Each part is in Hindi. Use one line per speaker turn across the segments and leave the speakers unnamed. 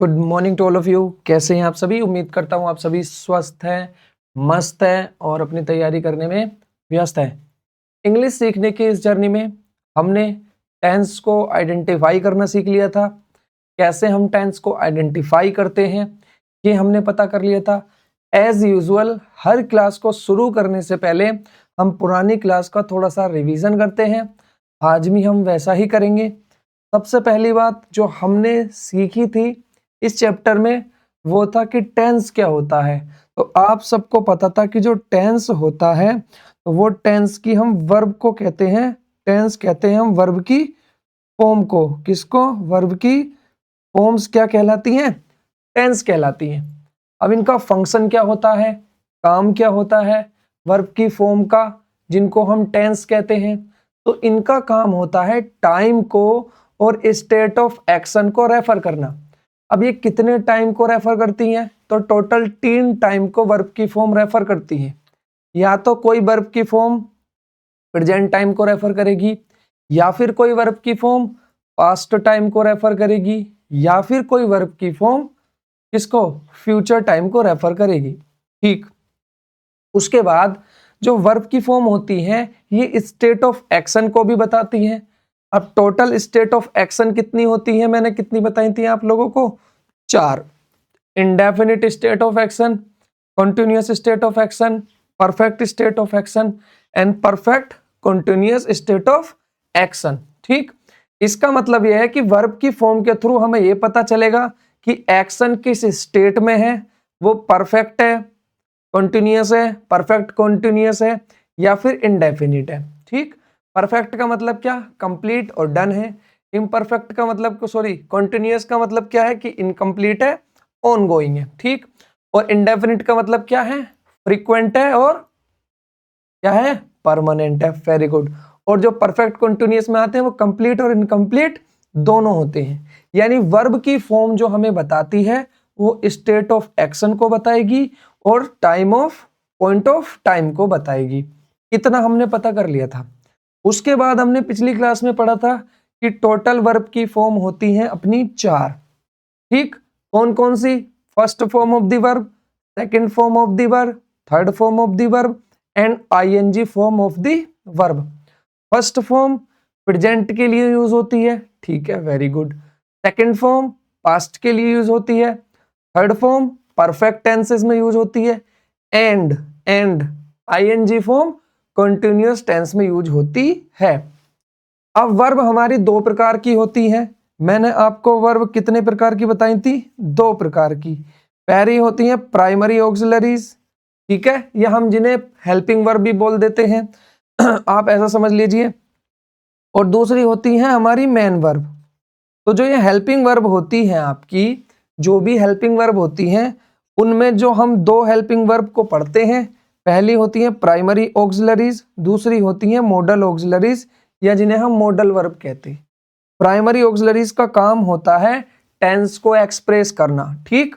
Good morning to all of you. कैसे हैं आप सभी? उम्मीद करता हूँ आप सभी स्वस्थ हैं, मस्त हैं और अपनी तैयारी करने में व्यस्त हैं। इंग्लिश सीखने की इस जर्नी में हमने टेंस को आइडेंटिफाई करना सीख लिया था। कैसे हम टेंस को आइडेंटिफाई करते हैं ये हमने पता कर लिया था। एज यूजुअल हर क्लास को शुरू करने से पहले हम पुरानी क्लास का थोड़ा सा रिवीजन करते हैं। आज भी हम वैसा ही करेंगे। सबसे पहली बात जो हमने सीखी थी इस चैप्टर में वो था कि टेंस क्या होता है। तो आप सबको पता था कि जो टेंस होता है तो वो टेंस की हम वर्ब को कहते हैं। टेंस कहते हैं हम वर्ब की फॉर्म को। किसको? वर्ब की फॉर्म्स क्या कहलाती हैं? टेंस कहलाती हैं। अब इनका फंक्शन क्या होता है, काम क्या होता है वर्ब की फॉर्म का, जिनको हम टेंस कहते हैं? तो इनका काम होता है टाइम को और स्टेट ऑफ एक्शन को रेफर करना। अब ये कितने टाइम को रेफर करती हैं? तो टोटल 3 टाइम को वर्ब की फॉर्म रेफर करती है। या तो कोई वर्ब की फॉर्म प्रेजेंट टाइम को रेफर करेगी, या फिर कोई वर्ब की फॉर्म पास्ट टाइम को रेफर करेगी, या फिर कोई वर्ब की फॉर्म किसको? फ्यूचर टाइम को रेफर करेगी। ठीक, उसके बाद जो वर्ब की फॉर्म होती है ये स्टेट ऑफ एक्शन को भी बताती है। अब टोटल स्टेट ऑफ एक्शन कितनी होती है? मैंने कितनी बताई थी आप लोगों को? 4। Indefinite state of action, continuous state of action, perfect state of action and perfect continuous state of action. ठीक, इसका मतलब यह है कि वर्ब की फॉर्म के थ्रू हमें यह पता चलेगा कि एक्शन किस स्टेट में है, वो परफेक्ट है, कंटिन्यूअस है, परफेक्ट कंटिन्यूअस है या फिर इंडेफिनिट है। ठीक, परफेक्ट का मतलब क्या? कंप्लीट और डन है। इम्परफेक्ट का मतलब कंटिन्यूअस का मतलब क्या है? कि इनकम्प्लीट है, ऑनगोइंग है। ठीक, और इंडेफिनिट का मतलब क्या है? फ्रीक्वेंट है और क्या है? परमानेंट है। Very good. और जो परफेक्ट कंटिन्यूअस में आते हैं वो कंप्लीट और इनकम्प्लीट दोनों होते हैं। यानी वर्ब की फॉर्म जो हमें बताती है वो स्टेट ऑफ एक्शन को बताएगी और पॉइंट ऑफ टाइम को बताएगी। इतना हमने पता कर लिया था। उसके बाद हमने पिछली क्लास में पढ़ा था कि टोटल वर्ब की फॉर्म होती हैं अपनी 4। ठीक, कौन कौन सी? First form of the verb, second form of the verb, third form of the verb and ING form of the verb. First form present के लिए यूज होती है। ठीक है, very good. Second form past के लिए यूज होती है। थर्ड फॉर्म परफेक्ट टेंसेस में यूज होती है। And ING form continuous tense में यूज होती है। अब वर्ब हमारी 2 प्रकार की होती है। मैंने आपको वर्ब कितने प्रकार की बताई थी? 2 प्रकार की। पहली होती है प्राइमरी ऑक्सिलरीज, ठीक है, या हम जिन्हें हेल्पिंग वर्ब भी बोल देते हैं आप ऐसा समझ लीजिए। और दूसरी होती है हमारी मेन वर्ब। तो जो ये हेल्पिंग वर्ब होती है आपकी, जो भी हेल्पिंग वर्ब होती हैं उनमें जो हम 2 हेल्पिंग वर्ब को पढ़ते हैं, पहली होती है प्राइमरी ऑक्सिलरीज, दूसरी होती है मॉडल ऑक्सिलरीज या जिन्हें हम मॉडल वर्ब कहते हैं। प्राइमरी ऑक्सिलरीज का काम होता है टेंस को एक्सप्रेस करना। ठीक,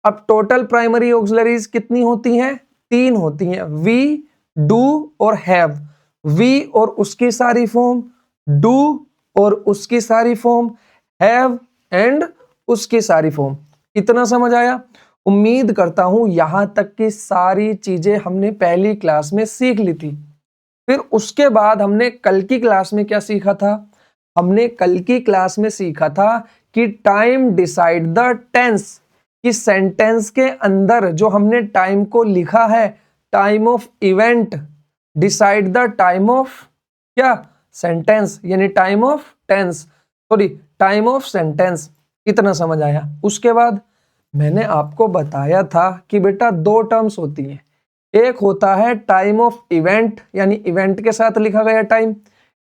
अब टोटल प्राइमरी ऑक्सिलरीज कितनी होती हैं? 3 होती हैं, वी, डू और हैव। वी और उसकी सारी फॉर्म, डू और उसकी सारी फॉर्म, हैव एंड उसकी सारी फॉर्म। इतना समझ आया? उम्मीद करता हूं यहां तक की सारी चीजें हमने पहली क्लास में सीख ली थी। फिर उसके बाद हमने कल की क्लास में क्या सीखा था? हमने कल की क्लास में सीखा था कि टाइम डिसाइड द टेंस, कि सेंटेंस के अंदर जो हमने टाइम को लिखा है, time of event decide the time of क्या? सेंटेंस, यानी time of tense, time of sentence. इतना समझ आया? उसके बाद मैंने आपको बताया था कि बेटा 2 टर्म्स होती हैं। एक होता है टाइम ऑफ इवेंट, यानी इवेंट के साथ लिखा गया टाइम।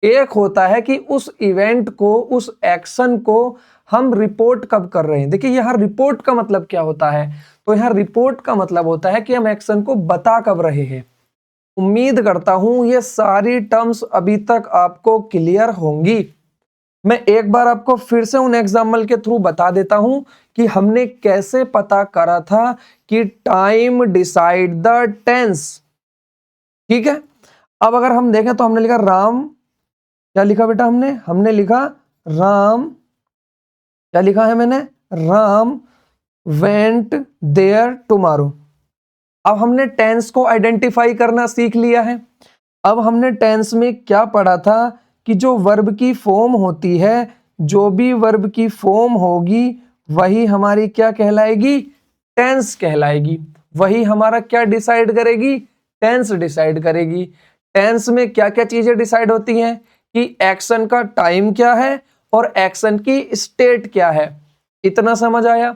एक होता है कि उस इवेंट को, उस एक्शन को हम रिपोर्ट कब कर रहे हैं। देखिए यहाँ रिपोर्ट का मतलब क्या होता है? तो यहाँ रिपोर्ट का मतलब होता है कि हम एक्शन को बता कब रहे हैं। उम्मीद करता हूं ये सारी टर्म्स अभी तक आपको क्लियर होंगी। मैं एक बार आपको फिर से उन एग्जाम्पल के थ्रू बता देता हूं कि हमने कैसे पता करा था कि टाइम डिसाइड द टेंस। ठीक है, अब अगर हम देखें तो हमने लिखा राम, क्या लिखा बेटा? हमने लिखा राम, क्या लिखा है मैंने? Ram went there tomorrow. अब हमने टेंस को आइडेंटिफाई करना सीख लिया है। अब हमने टेंस में क्या पढ़ा था कि जो वर्ब की फॉर्म होती है, जो भी वर्ब की फॉर्म होगी वही हमारी क्या कहलाएगी, टेंस कहलाएगी। वही हमारा क्या डिसाइड करेगी, टेंस डिसाइड करेगी। टेंस में क्या क्या चीजें डिसाइड होती हैं कि एक्शन का टाइम क्या है और एक्शन की स्टेट क्या है। इतना समझ आया।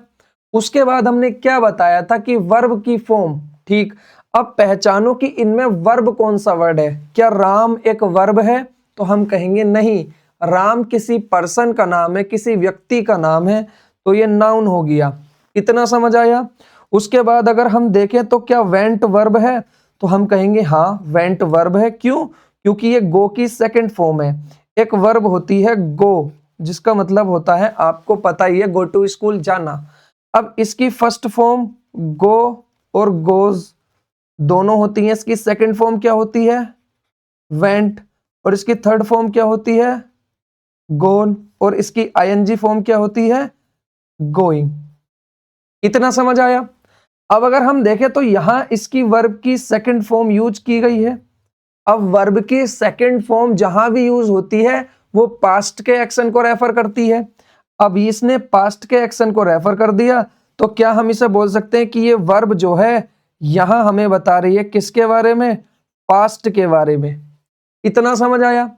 उसके बाद हमने क्या बताया था कि वर्ब की फॉर्म, ठीक। अब पहचानो कि इनमें वर्ब कौन सा वर्ड है। क्या राम एक वर्ब है, तो हम कहेंगे नहीं, राम किसी पर्सन का नाम है, किसी व्यक्ति का नाम है, तो ये नाउन हो गया। इतना समझ आया। उसके बाद अगर हम देखें तो क्या वेंट वर्ब है, तो हम कहेंगे हाँ वेंट वर्ब है। क्यों, क्योंकि ये गो की सेकंड फॉर्म है। एक वर्ब होती है गो, जिसका मतलब होता है, आपको पता ही है, गो टू स्कूल, जाना। अब इसकी फर्स्ट फॉर्म गो और गोज दोनों होती हैं। इसकी सेकंड फॉर्म क्या होती है, वेंट, और इसकी थर्ड फॉर्म क्या होती है, गोन, और इसकी आईएनजी फॉर्म क्या होती है, गोइंग। इतना समझ आया। अब अगर हम देखें तो यहां इसकी वर्ब की सेकंड फॉर्म यूज की गई है। अब वर्ब की सेकंड फॉर्म जहां भी यूज होती है वो पास्ट के एक्शन को रेफर करती है। अब इसने पास्ट के एक्शन को रेफर कर दिया, तो क्या हम इसे बोल सकते हैं कि ये वर्ब जो है यहां हमें बता रही है किसके बारे में, पास्ट के बारे में। इतना समझ आया।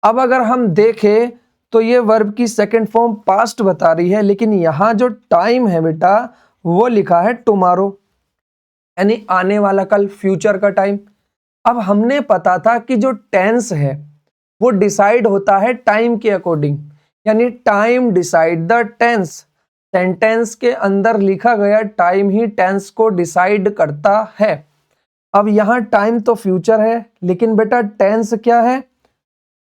अब अगर हम देखें तो ये वर्ब की सेकंड फॉर्म पास्ट बता रही है, लेकिन यहां जो टाइम है बेटा वो लिखा है टुमारो, यानी आने वाला कल, फ्यूचर का टाइम। अब हमने पता था कि जो टेंस है वो डिसाइड होता है टाइम के अकॉर्डिंग, यानी time decide the tense. Sentence के अंदर लिखा गया टाइम ही टेंस को डिसाइड करता है। अब यहां टाइम तो फ्यूचर है, लेकिन बेटा टेंस क्या है,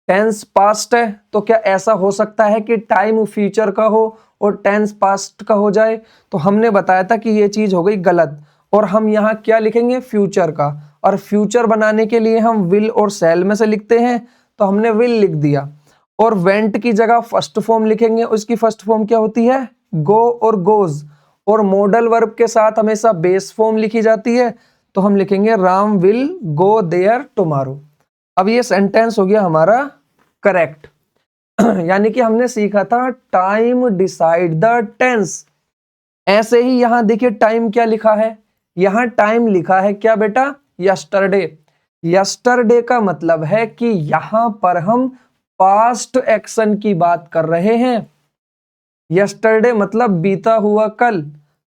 टेंस पास्ट है। तो क्या ऐसा हो सकता है कि टाइम फ्यूचर का हो और टेंस पास्ट का हो जाए? तो हमने बताया था कि ये चीज हो गई गलत, और हम यहाँ क्या लिखेंगे, फ्यूचर का। और फ्यूचर बनाने के लिए हम विल और शैल में से लिखते हैं, तो हमने विल लिख दिया। और वेंट की जगह फर्स्ट फॉर्म लिखेंगे, उसकी फर्स्ट फॉर्म क्या होती है, गो और गोज। और मॉडल वर्ब के साथ हमेशा बेस फॉर्म लिखी जाती है, तो हम लिखेंगे Ram will go there tomorrow. अब ये सेंटेंस हो गया हमारा करेक्ट। यानी कि हमने सीखा था टाइम डिसाइड द टेंस। ऐसे ही यहां देखिए टाइम क्या लिखा है, यहां टाइम लिखा है क्या बेटा, यस्टरडे। यस्टरडे का मतलब है कि यहां पर हम पास्ट एक्शन की बात कर रहे हैं। यस्टरडे मतलब बीता हुआ कल।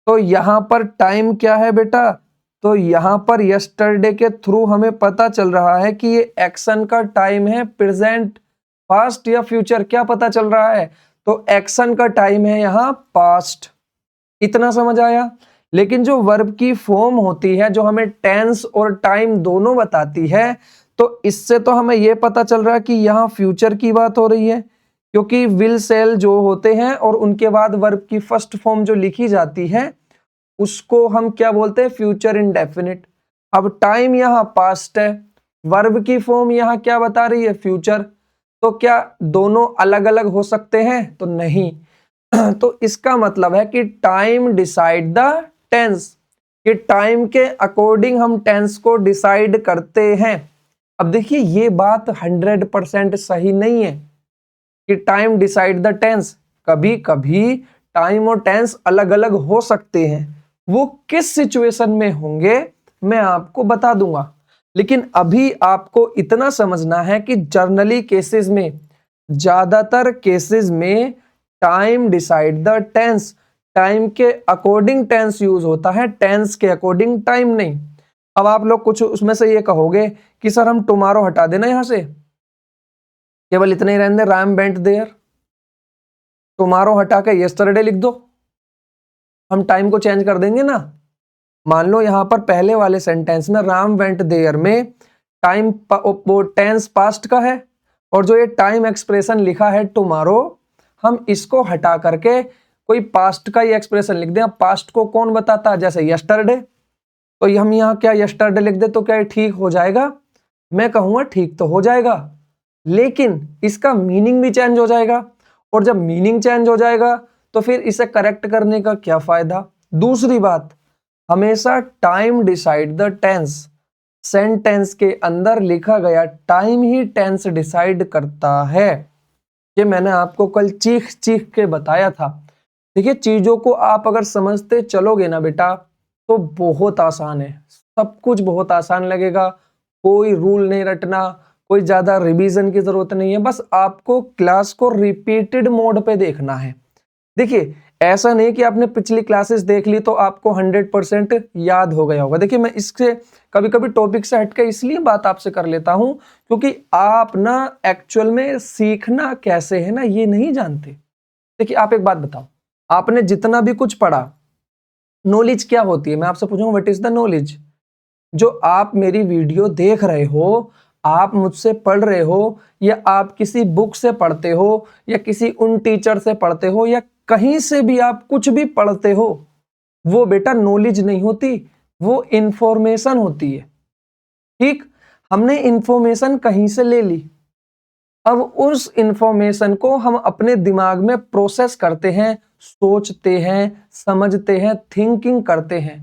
तो यहां पर टाइम क्या है बेटा, तो यहां पर यस्टरडे के थ्रू हमें पता चल रहा है कि ये एक्शन का टाइम है प्रेजेंट, पास्ट या फ्यूचर, क्या पता चल रहा है, तो एक्शन का टाइम है यहां पास्ट। इतना समझ आया। लेकिन जो वर्ब की फॉर्म होती है, जो हमें टेंस और टाइम दोनों बताती है, तो इससे तो हमें यह पता चल रहा है कि यहां फ्यूचर की बात हो रही है, क्योंकि विल सेल जो होते हैं और उनके बाद वर्ब की फर्स्ट फॉर्म जो लिखी जाती है उसको हम क्या बोलते हैं, फ्यूचर इंडेफिनिट। अब टाइम यहां पास्ट है, वर्ब की फॉर्म यहां क्या बता रही है, फ्यूचर। तो क्या दोनों अलग अलग हो सकते हैं, तो नहीं। तो इसका मतलब है कि टाइम डिसाइड द टेंस, कि टाइम के अकॉर्डिंग हम टेंस को डिसाइड करते हैं। अब देखिए ये बात 100% सही नहीं है कि टाइम डिसाइड द टेंस। कभी कभी टाइम और टेंस अलग अलग हो सकते हैं, वो किस सिचुएशन में होंगे मैं आपको बता दूंगा। लेकिन अभी आपको इतना समझना है कि जर्नली केसेस में, ज्यादातर केसेस में time decide the tense, time के अकॉर्डिंग टेंस यूज होता है, टेंस के अकॉर्डिंग टाइम नहीं। अब आप लोग कुछ उसमें से ये कहोगे कि सर हम टुमारो हटा देना यहां से, केवल इतने ही रहने दे, राम वेंट देयर। टुमारो हटा के यस्टरडे लिख दो, हम टाइम को चेंज कर देंगे ना। मान लो यहां पर पहले वाले सेंटेंस में राम वेंट देयर में टाइम वो टेंस पास्ट का है, और जो ये टाइम एक्सप्रेशन लिखा है टुमारो, हम इसको हटा करके कोई पास्ट का ही एक्सप्रेशन लिख दें। पास्ट को कौन बताता है, जैसे यस्टरडे, तो हम यहाँ क्या यस्टरडे लिख दे तो क्या ठीक हो जाएगा? मैं कहूंगा ठीक तो हो जाएगा, लेकिन इसका मीनिंग भी चेंज हो जाएगा। और जब मीनिंग चेंज हो जाएगा तो फिर इसे करेक्ट करने का क्या फायदा? दूसरी बात, हमेशा time decide the tense. Sentence के अंदर लिखा गया टाइम ही टेंस डिसाइड करता है। ये मैंने आपको कल चीख चीख के बताया था। देखिए, चीजों को आप अगर समझते चलोगे ना बेटा, तो बहुत आसान है, सब कुछ बहुत आसान लगेगा। कोई रूल नहीं रटना, कोई ज्यादा रिवीजन की जरूरत नहीं है, बस आपको क्लास को रिपीटेड मोड पे देखना है। देखिए, ऐसा नहीं कि आपने पिछली क्लासेस देख ली तो आपको 100% याद हो गया होगा। देखिए, मैं इससे कभी कभी टॉपिक से हटकर इसलिए बात आपसे कर लेता हूं क्योंकि आप ना एक्चुअल में सीखना कैसे है ना ये नहीं जानते। देखिए, आप एक बात बताओ, आपने जितना भी कुछ पढ़ा, नॉलेज क्या होती है? मैं आपसे पूछूंगा व्हाट इज द नॉलेज? जो आप मेरी वीडियो देख रहे हो, आप मुझसे पढ़ रहे हो, या आप किसी बुक से पढ़ते हो, या किसी उन टीचर से पढ़ते हो, या कहीं से भी आप कुछ भी पढ़ते हो, वो बेटा नॉलेज नहीं होती, वो इंफॉर्मेशन होती है। ठीक, हमने इंफॉर्मेशन कहीं से ले ली, अब उस इंफॉर्मेशन को हम अपने दिमाग में प्रोसेस करते हैं, सोचते हैं, समझते हैं, थिंकिंग करते हैं,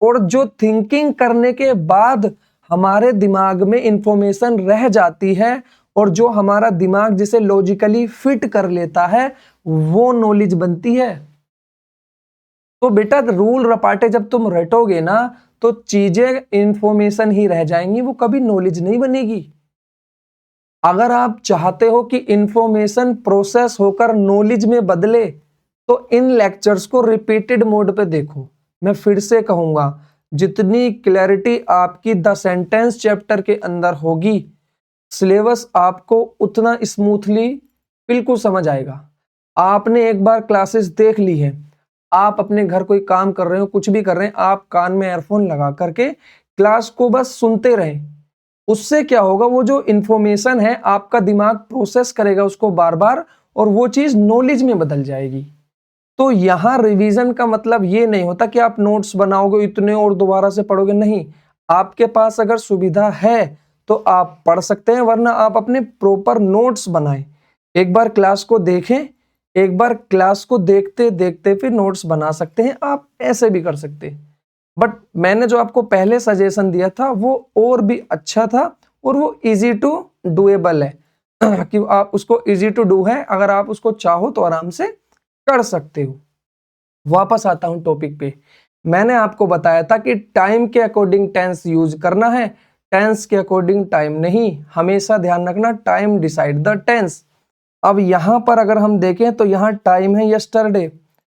और जो थिंकिंग करने के बाद हमारे दिमाग में इंफॉर्मेशन रह जाती है और जो हमारा दिमाग जिसे लॉजिकली फिट कर लेता है, वो नॉलेज बनती है। तो बेटा, रूल रपाटे जब तुम रटोगे ना तो चीजें इंफॉर्मेशन ही रह जाएंगी, वो कभी नॉलेज नहीं बनेगी। अगर आप चाहते हो कि इंफॉर्मेशन प्रोसेस होकर नॉलेज में बदले, तो इन लेक्चर्स को रिपीटेड मोड पे देखो। मैं फिर से कहूंगा, जितनी क्लैरिटी आपकी द सेंटेंस चैप्टर के अंदर होगी, सिलेबस आपको उतना स्मूथली बिल्कुल समझ आएगा। आपने एक बार क्लासेस देख ली है, आप अपने घर कोई काम कर रहे हो, कुछ भी कर रहे हैं, आप कान में एयरफोन लगा करके क्लास को बस सुनते रहें। उससे क्या होगा, वो जो इंफॉर्मेशन है आपका दिमाग प्रोसेस करेगा उसको बार बार, और वो चीज नॉलेज में बदल जाएगी। तो यहां रिवीजन का मतलब ये नहीं होता कि आप नोट्स बनाओगे इतने और दोबारा से पढ़ोगे, नहीं। आपके पास अगर सुविधा है तो आप पढ़ सकते हैं, वरना आप अपने प्रॉपर नोट्स बनाएं। एक बार क्लास को देखें, एक बार क्लास को देखते देखते फिर नोट्स बना सकते हैं, आप ऐसे भी कर सकते हैं। बट मैंने जो आपको पहले सजेशन दिया था वो और भी अच्छा था, और वो इजी टू डूएबल है कि आप उसको इजी टू डू है, अगर आप उसको चाहो तो आराम से कर सकते हो। वापस आता हूं टॉपिक पे। मैंने आपको बताया था कि टाइम के अकॉर्डिंग टेंस यूज करना है, टेंस के अकॉर्डिंग टाइम नहीं। हमेशा ध्यान रखना, टाइम डिसाइड द टेंस। अब यहां पर अगर हम देखें तो यहां टाइम है यस्टरडे,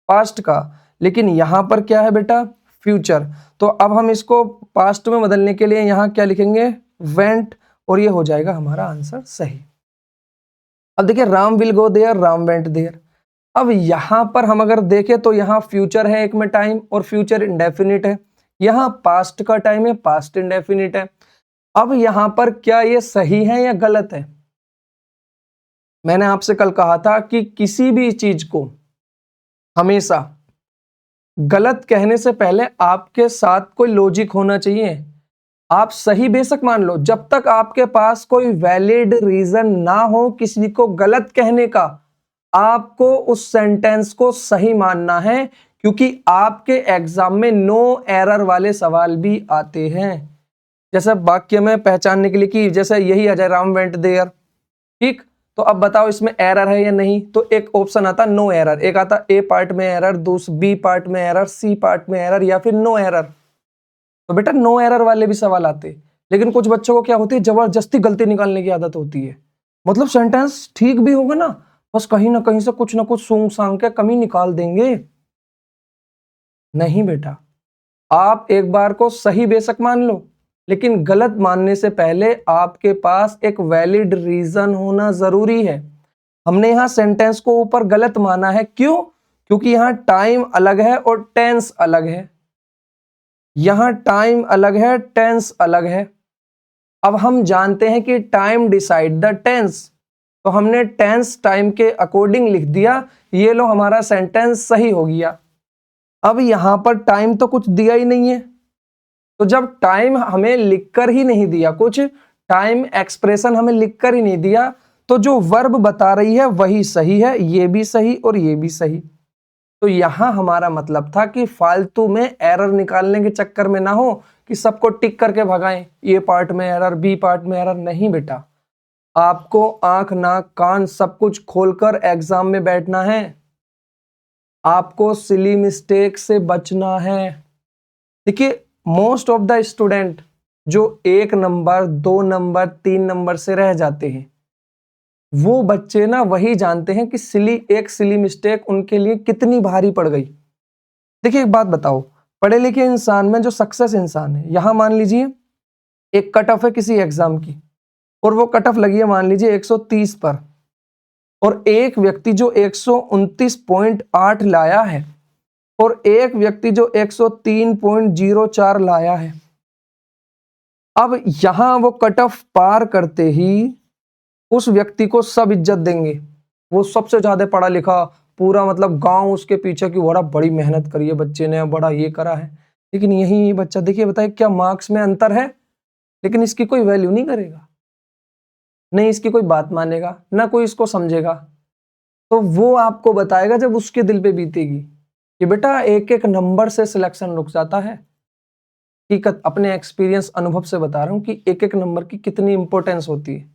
पास्ट का, लेकिन यहां पर क्या है बेटा, फ्यूचर। तो अब हम इसको पास्ट में बदलने के लिए यहां क्या लिखेंगे, वेंट, और ये हो जाएगा हमारा आंसर सही। अब देखिए, Ram will go there, Ram went there. अब यहां पर हम अगर देखें तो यहां फ्यूचर है एक में टाइम, और फ्यूचर इंडेफिनिट है। यहां पास्ट का टाइम है, पास्ट इंडेफिनिट है। अब यहां पर क्या ये सही है या गलत है? मैंने आपसे कल कहा था कि किसी भी चीज को हमेशा गलत कहने से पहले आपके साथ कोई लॉजिक होना चाहिए। आप सही बेशक मान लो, जब तक आपके पास कोई वैलिड रीजन ना हो किसी को गलत कहने का, आपको उस सेंटेंस को सही मानना है, क्योंकि आपके एग्जाम में नो एरर वाले सवाल भी आते हैं। जैसे वाक्य में पहचानने के लिए कि जैसे यही आ जाए, राम वेंट देयर, ठीक, तो अब बताओ इसमें एरर है या नहीं? तो एक ऑप्शन आता नो एरर, एक आता ए पार्ट में एरर, बी पार्ट में एरर, सी पार्ट में एरर, या फिर नो एरर। तो बेटा नो एरर वाले भी सवाल आते, लेकिन कुछ बच्चों को क्या होती है, जबरदस्ती गलती निकालने की आदत होती है। मतलब सेंटेंस ठीक भी होगा ना, बस कहीं ना कहीं से कुछ ना कुछ सूंघ सांग के कमी निकाल देंगे। नहीं बेटा, आप एक बार को सही बेशक मान लो, लेकिन गलत मानने से पहले आपके पास एक वैलिड रीजन होना जरूरी है। हमने यहां सेंटेंस को ऊपर गलत माना है, क्यों? क्योंकि यहां टाइम अलग है और टेंस अलग है। यहां टाइम अलग है, टेंस अलग है। अब हम जानते हैं कि टाइम डिसाइड द टेंस, तो हमने टेंस टाइम के अकॉर्डिंग लिख दिया, ये लो हमारा सेंटेंस सही हो गया। अब यहां पर टाइम तो कुछ दिया ही नहीं है, तो जब टाइम हमें लिखकर ही नहीं दिया, कुछ टाइम एक्सप्रेशन हमें लिखकर ही नहीं दिया, तो जो वर्ब बता रही है वही सही है, ये भी सही और ये भी सही। तो तो यहां हमारा मतलब था कि फालतू में एरर निकालने के चक्कर में ना हो कि सबको टिक करके भगाएं, ये पार्ट में एरर, बी पार्ट में एरर। नहीं बेटा, आपको आंख नाक कान सब कुछ खोलकर एग्जाम में बैठना है। आपको सिली मिस्टेक से बचना है। देखिए, मोस्ट ऑफ द स्टूडेंट जो 1 नंबर 2 नंबर 3 नंबर से रह जाते हैं, वो बच्चे ना वही जानते हैं कि एक सिली मिस्टेक उनके लिए कितनी भारी पड़ गई। देखिए एक बात बताओ, पढ़े लिखे इंसान में जो सक्सेस इंसान है, यहां मान लीजिए एक कट ऑफ है किसी एग्जाम की, और वो कट ऑफ लगी है मान लीजिए 130 पर, और एक व्यक्ति जो 129.8 लाया है और एक व्यक्ति जो 103.04 लाया है। अब यहां वो कट ऑफ पार करते ही उस व्यक्ति को सब इज्जत देंगे, वो सबसे ज्यादा पढ़ा लिखा, पूरा मतलब गांव उसके पीछे की, बड़ा बड़ी मेहनत करी है बच्चे ने, बड़ा ये करा है। लेकिन यही बच्चा, देखिए बताइए क्या मार्क्स में अंतर है, लेकिन इसकी कोई वैल्यू नहीं करेगा, नहीं इसकी कोई बात मानेगा, ना कोई इसको समझेगा। तो वो आपको बताएगा जब उसके दिल पे बीतेगी कि बेटा एक एक नंबर से सिलेक्शन रुक जाता है। हकीकत अपने एक्सपीरियंस अनुभव से बता रहा हूं कि एक एक नंबर की कितनी इंपॉर्टेंस होती है।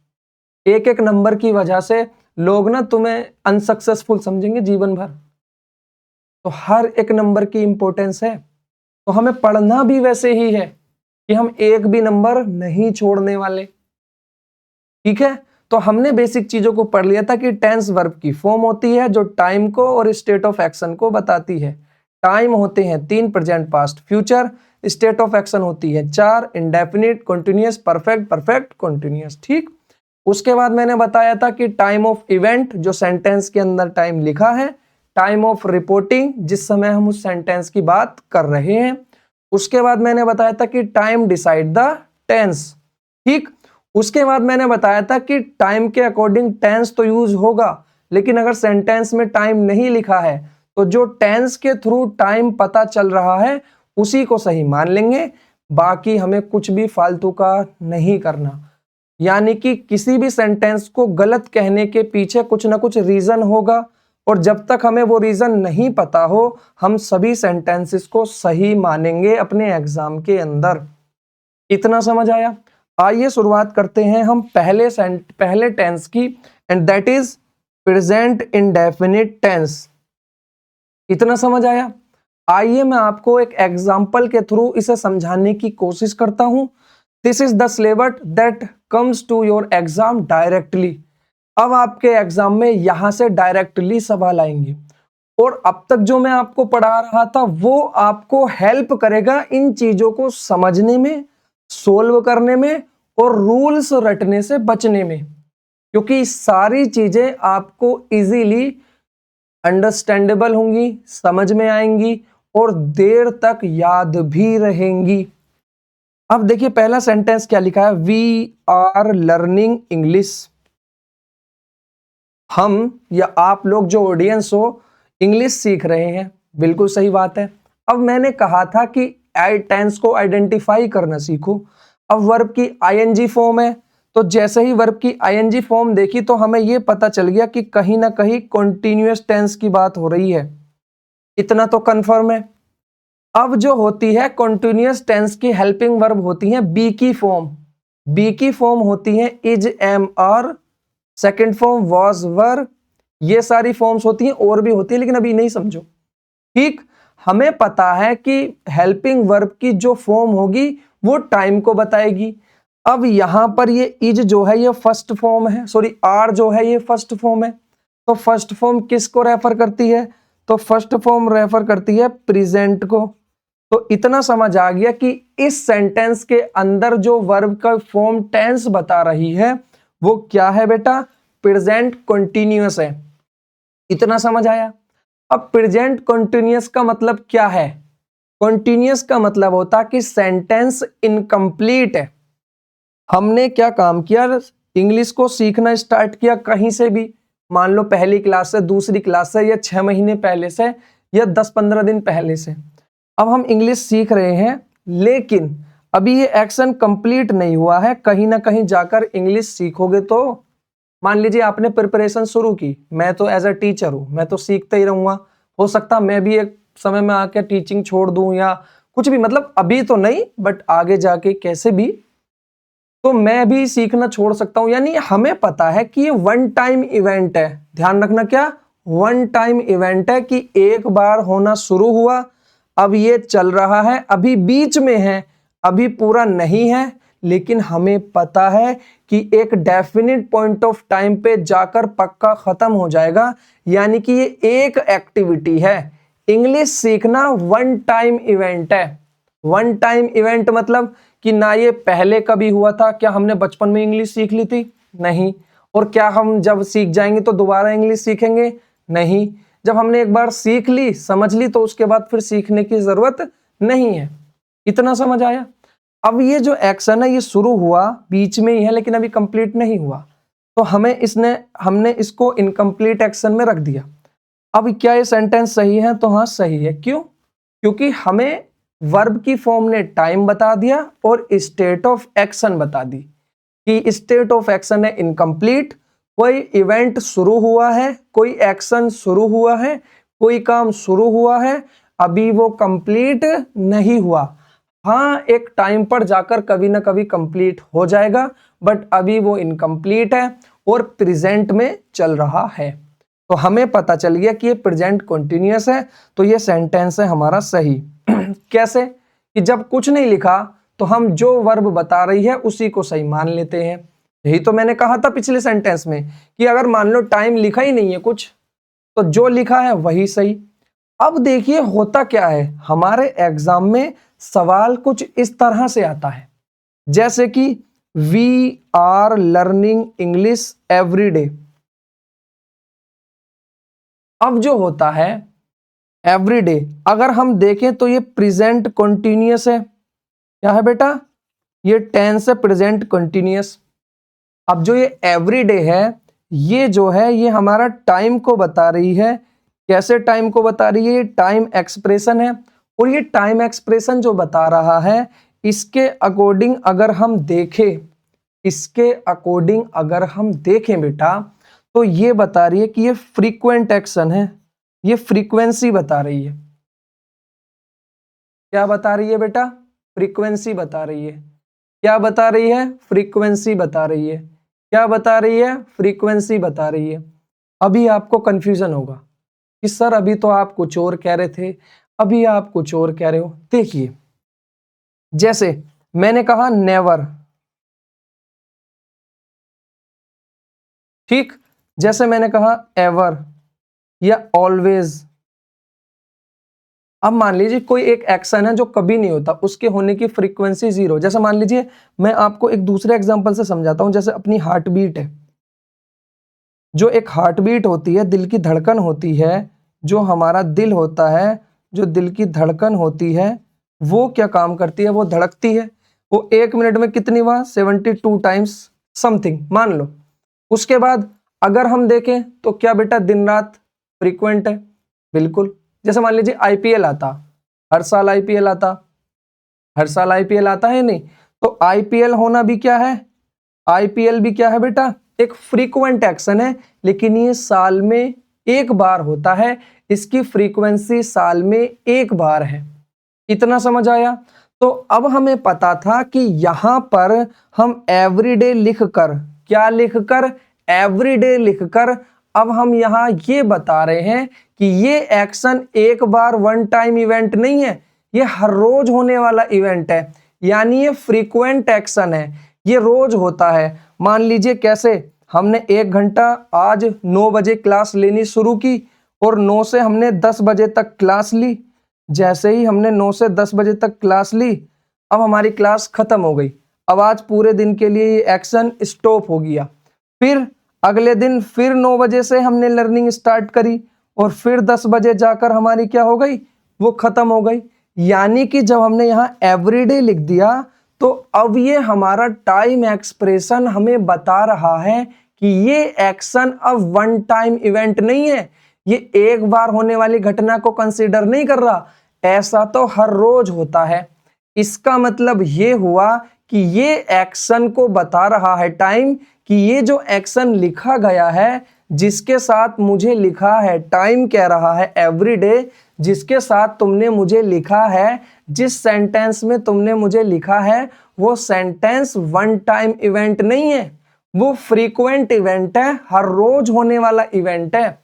एक एक नंबर की वजह से लोग ना तुम्हें अनसक्सेसफुल समझेंगे जीवन भर। तो हर एक नंबर की इंपॉर्टेंस है, तो हमें पढ़ना भी वैसे ही है कि हम एक भी नंबर नहीं छोड़ने वाले। ठीक है, तो हमने बेसिक चीजों को पढ़ लिया था कि टेंस वर्ब की फॉर्म होती है जो टाइम को और स्टेट ऑफ एक्शन को बताती है। टाइम होते हैं 3, present past future. State of action होती है 4, indefinite, continuous, perfect, perfect, continuous. ठीक, उसके बाद मैंने बताया था कि टाइम ऑफ इवेंट, जो सेंटेंस के अंदर टाइम लिखा है। टाइम ऑफ रिपोर्टिंग, जिस समय हम उस सेंटेंस की बात कर रहे हैं। उसके बाद मैंने बताया था कि टाइम डिसाइड द टेंस। ठीक, उसके बाद मैंने बताया था कि टाइम के अकॉर्डिंग टेंस तो यूज होगा, लेकिन अगर सेंटेंस में टाइम नहीं लिखा है तो जो टेंस के थ्रू टाइम पता चल रहा है उसी को सही मान लेंगे, बाकी हमें कुछ भी फालतू का नहीं करना। यानी कि किसी भी सेंटेंस को गलत कहने के पीछे कुछ ना कुछ रीजन होगा, और जब तक हमें वो रीजन नहीं पता हो हम सभी सेंटेंसेस को सही मानेंगे अपने एग्जाम के अंदर। इतना समझ आया? आइए शुरुआत करते हैं हम पहले टेंस की, and that is present indefinite tense. इतना समझ आया? आइए मैं आपको एक एग्जाम्पल के थ्रू इसे समझाने की कोशिश करता हूं। This is the syllabus that comes to your exam directly. अब आपके एग्जाम में यहां से डायरेक्टली सवाल आएंगे, और अब तक जो मैं आपको पढ़ा रहा था वो आपको हेल्प करेगा इन चीजों को समझने में, सोल्व करने में और रूल्स रटने से बचने में, क्योंकि सारी चीजें आपको इजीली अंडरस्टैंडेबल होंगी, समझ में आएंगी और देर तक याद भी रहेंगी। अब देखिए पहला सेंटेंस क्या लिखा है, वी आर लर्निंग इंग्लिश। हम या आप लोग जो ऑडियंस हो इंग्लिश सीख रहे हैं, बिल्कुल सही बात है। अब मैंने कहा था कि टेंस को आइडेंटिफाई करना सीखो। अब वर्ब की आईएनजी फॉर्म है, तो जैसे ही वर्ब की आईएनजी फॉर्म देखी तो हमें यह पता चल गया कि कहीं ना कहीं कॉन्टिन्यूअस टेंस की बात हो रही है। इतना तो कंफर्म है। अब जो होती है कॉन्टिन्यूअस टेंस की हेल्पिंग वर्ब होती है बी की फॉर्म। बी की फॉर्म होती है is, am, are. Second form was, were. ये सारी फॉर्म्स होती हैं, और भी होती है लेकिन अभी नहीं समझो। ठीक, हमें पता है कि हेल्पिंग वर्ब की जो फॉर्म होगी वो टाइम को बताएगी। अब यहां पर ये इज जो है ये फर्स्ट फॉर्म है, सॉरी आर जो है ये फर्स्ट फॉर्म है। तो फर्स्ट फॉर्म किसको रेफर करती है, तो फर्स्ट फॉर्म रेफर करती है प्रेजेंट को। तो इतना समझ आ गया कि इस सेंटेंस के अंदर जो वर्ब का फॉर्म टेंस बता रही है वो क्या है बेटा, प्रेजेंट कंटीन्यूअस है। इतना समझ आया? अब प्रेजेंट कंटीन्यूअस का मतलब क्या है? कंटीन्यूअस का मतलब होता कि सेंटेंस इनकम्प्लीट है। हमने क्या काम किया, इंग्लिश को सीखना स्टार्ट किया कहीं से भी, मान लो पहली क्लास से, दूसरी क्लास से, या 6 महीने पहले से, या 10-15 दिन पहले से। अब हम इंग्लिश सीख रहे हैं, लेकिन अभी ये एक्शन कंप्लीट नहीं हुआ है। कहीं ना कहीं जाकर इंग्लिश सीखोगे तो, मान लीजिए आपने प्रिपरेशन शुरू की, मैं तो एज अ टीचर हूं, मैं तो सीखते ही रहूंगा। हो सकता मैं भी एक समय में आके टीचिंग छोड़ दूं या कुछ भी, मतलब अभी तो नहीं बट आगे जाके कैसे भी, तो मैं भी सीखना छोड़ सकता हूं। यानी हमें पता है कि ये वन टाइम इवेंट है। ध्यान रखना, क्या वन टाइम इवेंट है, कि एक बार होना शुरू हुआ, अब ये चल रहा है, अभी बीच में है, अभी पूरा नहीं है, लेकिन हमें पता है कि एक डेफिनेट पॉइंट ऑफ टाइम पे जाकर पक्का खत्म हो जाएगा। यानी कि ये एक एक्टिविटी है। इंग्लिश सीखना वन टाइम इवेंट है। वन टाइम इवेंट मतलब कि ना ये पहले कभी हुआ था, क्या हमने बचपन में इंग्लिश सीख ली थी? नहीं। और क्या हम जब सीख जाएंगे तो दोबारा इंग्लिश सीखेंगे? नहीं। जब हमने एक बार सीख ली, समझ ली, तो उसके बाद फिर सीखने की जरूरत नहीं है। इतना समझ आया? अब ये जो एक्शन है ये शुरू हुआ, बीच में ही है, लेकिन अभी कंप्लीट नहीं हुआ, तो हमने इसको इनकम्प्लीट एक्शन में रख दिया। अब क्या ये सेंटेंस सही है? तो हाँ सही है। क्यों? क्योंकि हमें वर्ब की फॉर्म ने टाइम बता दिया और स्टेट ऑफ एक्शन बता दी कि स्टेट ऑफ एक्शन है इनकम्प्लीट, कोई इवेंट शुरू हुआ है, कोई एक्शन शुरू हुआ है, कोई काम शुरू हुआ है, अभी वो कंप्लीट नहीं हुआ। हाँ, एक टाइम पर जाकर कभी ना कभी कंप्लीट हो जाएगा, बट अभी वो इनकम्प्लीट है और प्रेजेंट में चल रहा है। तो हमें पता चल गया कि ये प्रेजेंट कंटिन्यूअस है, तो ये सेंटेंस है हमारा सही। कैसे? कि जब कुछ नहीं लिखा तो हम जो वर्ब बता रही है उसी को सही मान लेते हैं। यही तो मैंने कहा था पिछले सेंटेंस में कि अगर मान लो टाइम लिखा ही नहीं है कुछ, तो जो लिखा है वही सही। अब देखिए होता क्या है, हमारे एग्जाम में सवाल कुछ इस तरह से आता है, जैसे कि we are learning English every day. अब जो होता है एवरी डे, अगर हम देखें तो ये प्रेजेंट कंटिन्यूअस है। क्या है बेटा? ये टेंस है प्रेजेंट कंटिन्यूअस। अब जो ये एवरी डे है, ये जो है ये हमारा टाइम को बता रही है। कैसे टाइम को बता रही है? ये टाइम एक्सप्रेशन है, और ये टाइम एक्सप्रेशन जो बता रहा है, इसके अकॉर्डिंग अगर हम देखें, इसके अकॉर्डिंग अगर हम देखें बेटा, तो ये बता रही है कि ये फ्रीक्वेंट एक्शन है, ये फ्रीक्वेंसी बता रही है। क्या बता रही है बेटा? फ्रीक्वेंसी बता रही है। क्या बता रही है? फ्रीक्वेंसी बता रही है। क्या बता रही है? फ्रीक्वेंसी बता रही है। अभी आपको कंफ्यूजन होगा कि सर अभी तो आप कुछ और कह रहे थे, अभी आप कुछ और कह रहे हो। देखिए, जैसे मैंने कहा नेवर, ठीक, जैसे मैंने कहा एवर या ऑलवेज। अब मान लीजिए कोई एक एक्शन है जो कभी नहीं होता, उसके होने की फ्रीक्वेंसी 0। जैसे मान लीजिए मैं आपको एक दूसरे एग्जांपल से समझाता हूं, जैसे अपनी हार्ट बीट है। जो एक हार्ट बीट होती है, दिल की धड़कन होती है, जो हमारा दिल होता है, जो दिल की धड़कन होती है, वो क्या काम करती है? वो धड़कती है। वो 1 मिनट में कितनी बार? 72 टाइम्स समथिंग मान लो। उसके बाद अगर हम देखें तो क्या बेटा दिन रात फ्रीक्वेंट है? बिल्कुल। जैसे मान लीजिए आईपीएल आता, हर साल आईपीएल आता, हर साल आईपीएल आता है नहीं? तो आईपीएल होना भी क्या है? आईपीएल भी क्या है बेटा? एक फ्रीक्वेंट एक्शन है, लेकिन ये साल में एक बार होता है, इसकी फ्रीक्वेंसी साल में एक बार है। इतना समझ आया? तो अब हमें पता था कि यहां पर हम एवरीडे लिखकर, क्या लिखकर? एवरीडे लिखकर, अब हम यहां ये बता रहे हैं कि ये एक्शन एक बार वन टाइम इवेंट नहीं है, ये हर रोज होने वाला इवेंट है। यानी ये फ्रीक्वेंट एक्शन है, ये रोज होता है। मान लीजिए कैसे, हमने 1 घंटा आज 9 बजे क्लास लेनी शुरू की और 9 से हमने 10 बजे तक क्लास ली। जैसे ही हमने 9 से 10 बजे तक क्लास ली, अब हमारी क्लास खत्म हो गई। अब आज पूरे दिन के लिए ये एक्शन स्टॉप हो गया। फिर अगले दिन फिर 9 बजे से हमने लर्निंग स्टार्ट करी और फिर 10 बजे जाकर हमारी क्या हो गई? वो खत्म हो गई। यानी कि जब हमने यहाँ एवरीडे लिख दिया, तो अब ये हमारा टाइम एक्सप्रेशन हमें बता रहा है कि ये एक्शन अब वन टाइम इवेंट नहीं है, ये एक बार होने वाली घटना को कंसीडर नहीं कर रहा, ऐसा तो हर रोज होता है। इसका मतलब ये हुआ कि ये एक्शन को बता रहा है टाइम, कि ये जो एक्शन लिखा गया है, जिसके साथ मुझे लिखा है, टाइम कह रहा है एवरी डे, जिसके साथ तुमने मुझे लिखा है, जिस सेंटेंस में तुमने मुझे लिखा है, वो सेंटेंस वन टाइम इवेंट नहीं है, वो फ्रीक्वेंट इवेंट है, हर रोज होने वाला इवेंट है।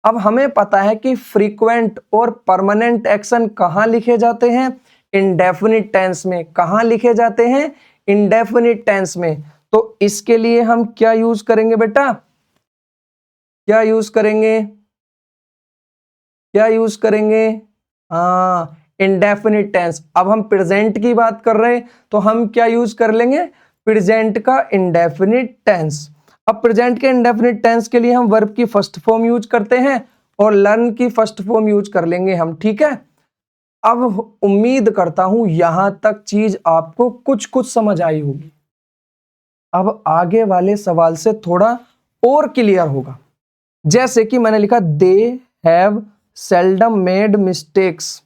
अब हमें पता है कि फ्रीक्वेंट और परमानेंट एक्शन कहां लिखे जाते हैं, इंडेफिनिट टेंस में। कहां लिखे जाते हैं, इंडेफिनिट टेंस में। तो इसके लिए हम क्या यूज करेंगे बेटा, क्या यूज करेंगे, क्या यूज करेंगे, हाँ इंडेफिनिट टेंस। अब हम प्रेजेंट की बात कर रहे हैं तो हम क्या यूज कर लेंगे, प्रेजेंट का इंडेफिनिट टेंस। अब प्रेजेंट के इंडेफिनिट टेंस के लिए हम वर्ब की फर्स्ट फॉर्म यूज करते हैं और लर्न की फर्स्ट फॉर्म यूज कर लेंगे हम, ठीक है। अब उम्मीद करता हूं यहां तक चीज आपको कुछ कुछ समझ आई होगी। अब आगे वाले सवाल से थोड़ा और क्लियर होगा। जैसे कि मैंने लिखा they have seldom made mistakes.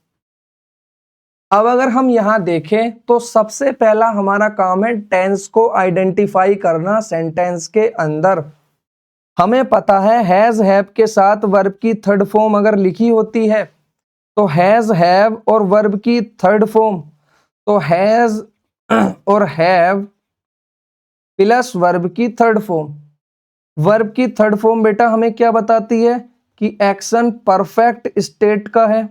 अब अगर हम यहां देखें तो सबसे पहला हमारा काम है टेंस को आइडेंटिफाई करना सेंटेंस के अंदर। हमें पता है हैज हैव के साथ वर्ब की थर्ड फॉर्म अगर लिखी होती है तो हैज हैव और वर्ब की थर्ड फॉर्म, तो हैज और हैव प्लस वर्ब की थर्ड फॉर्म। वर्ब की थर्ड फॉर्म बेटा हमें क्या बताती है कि एक्शन परफेक्ट स्टेट का है,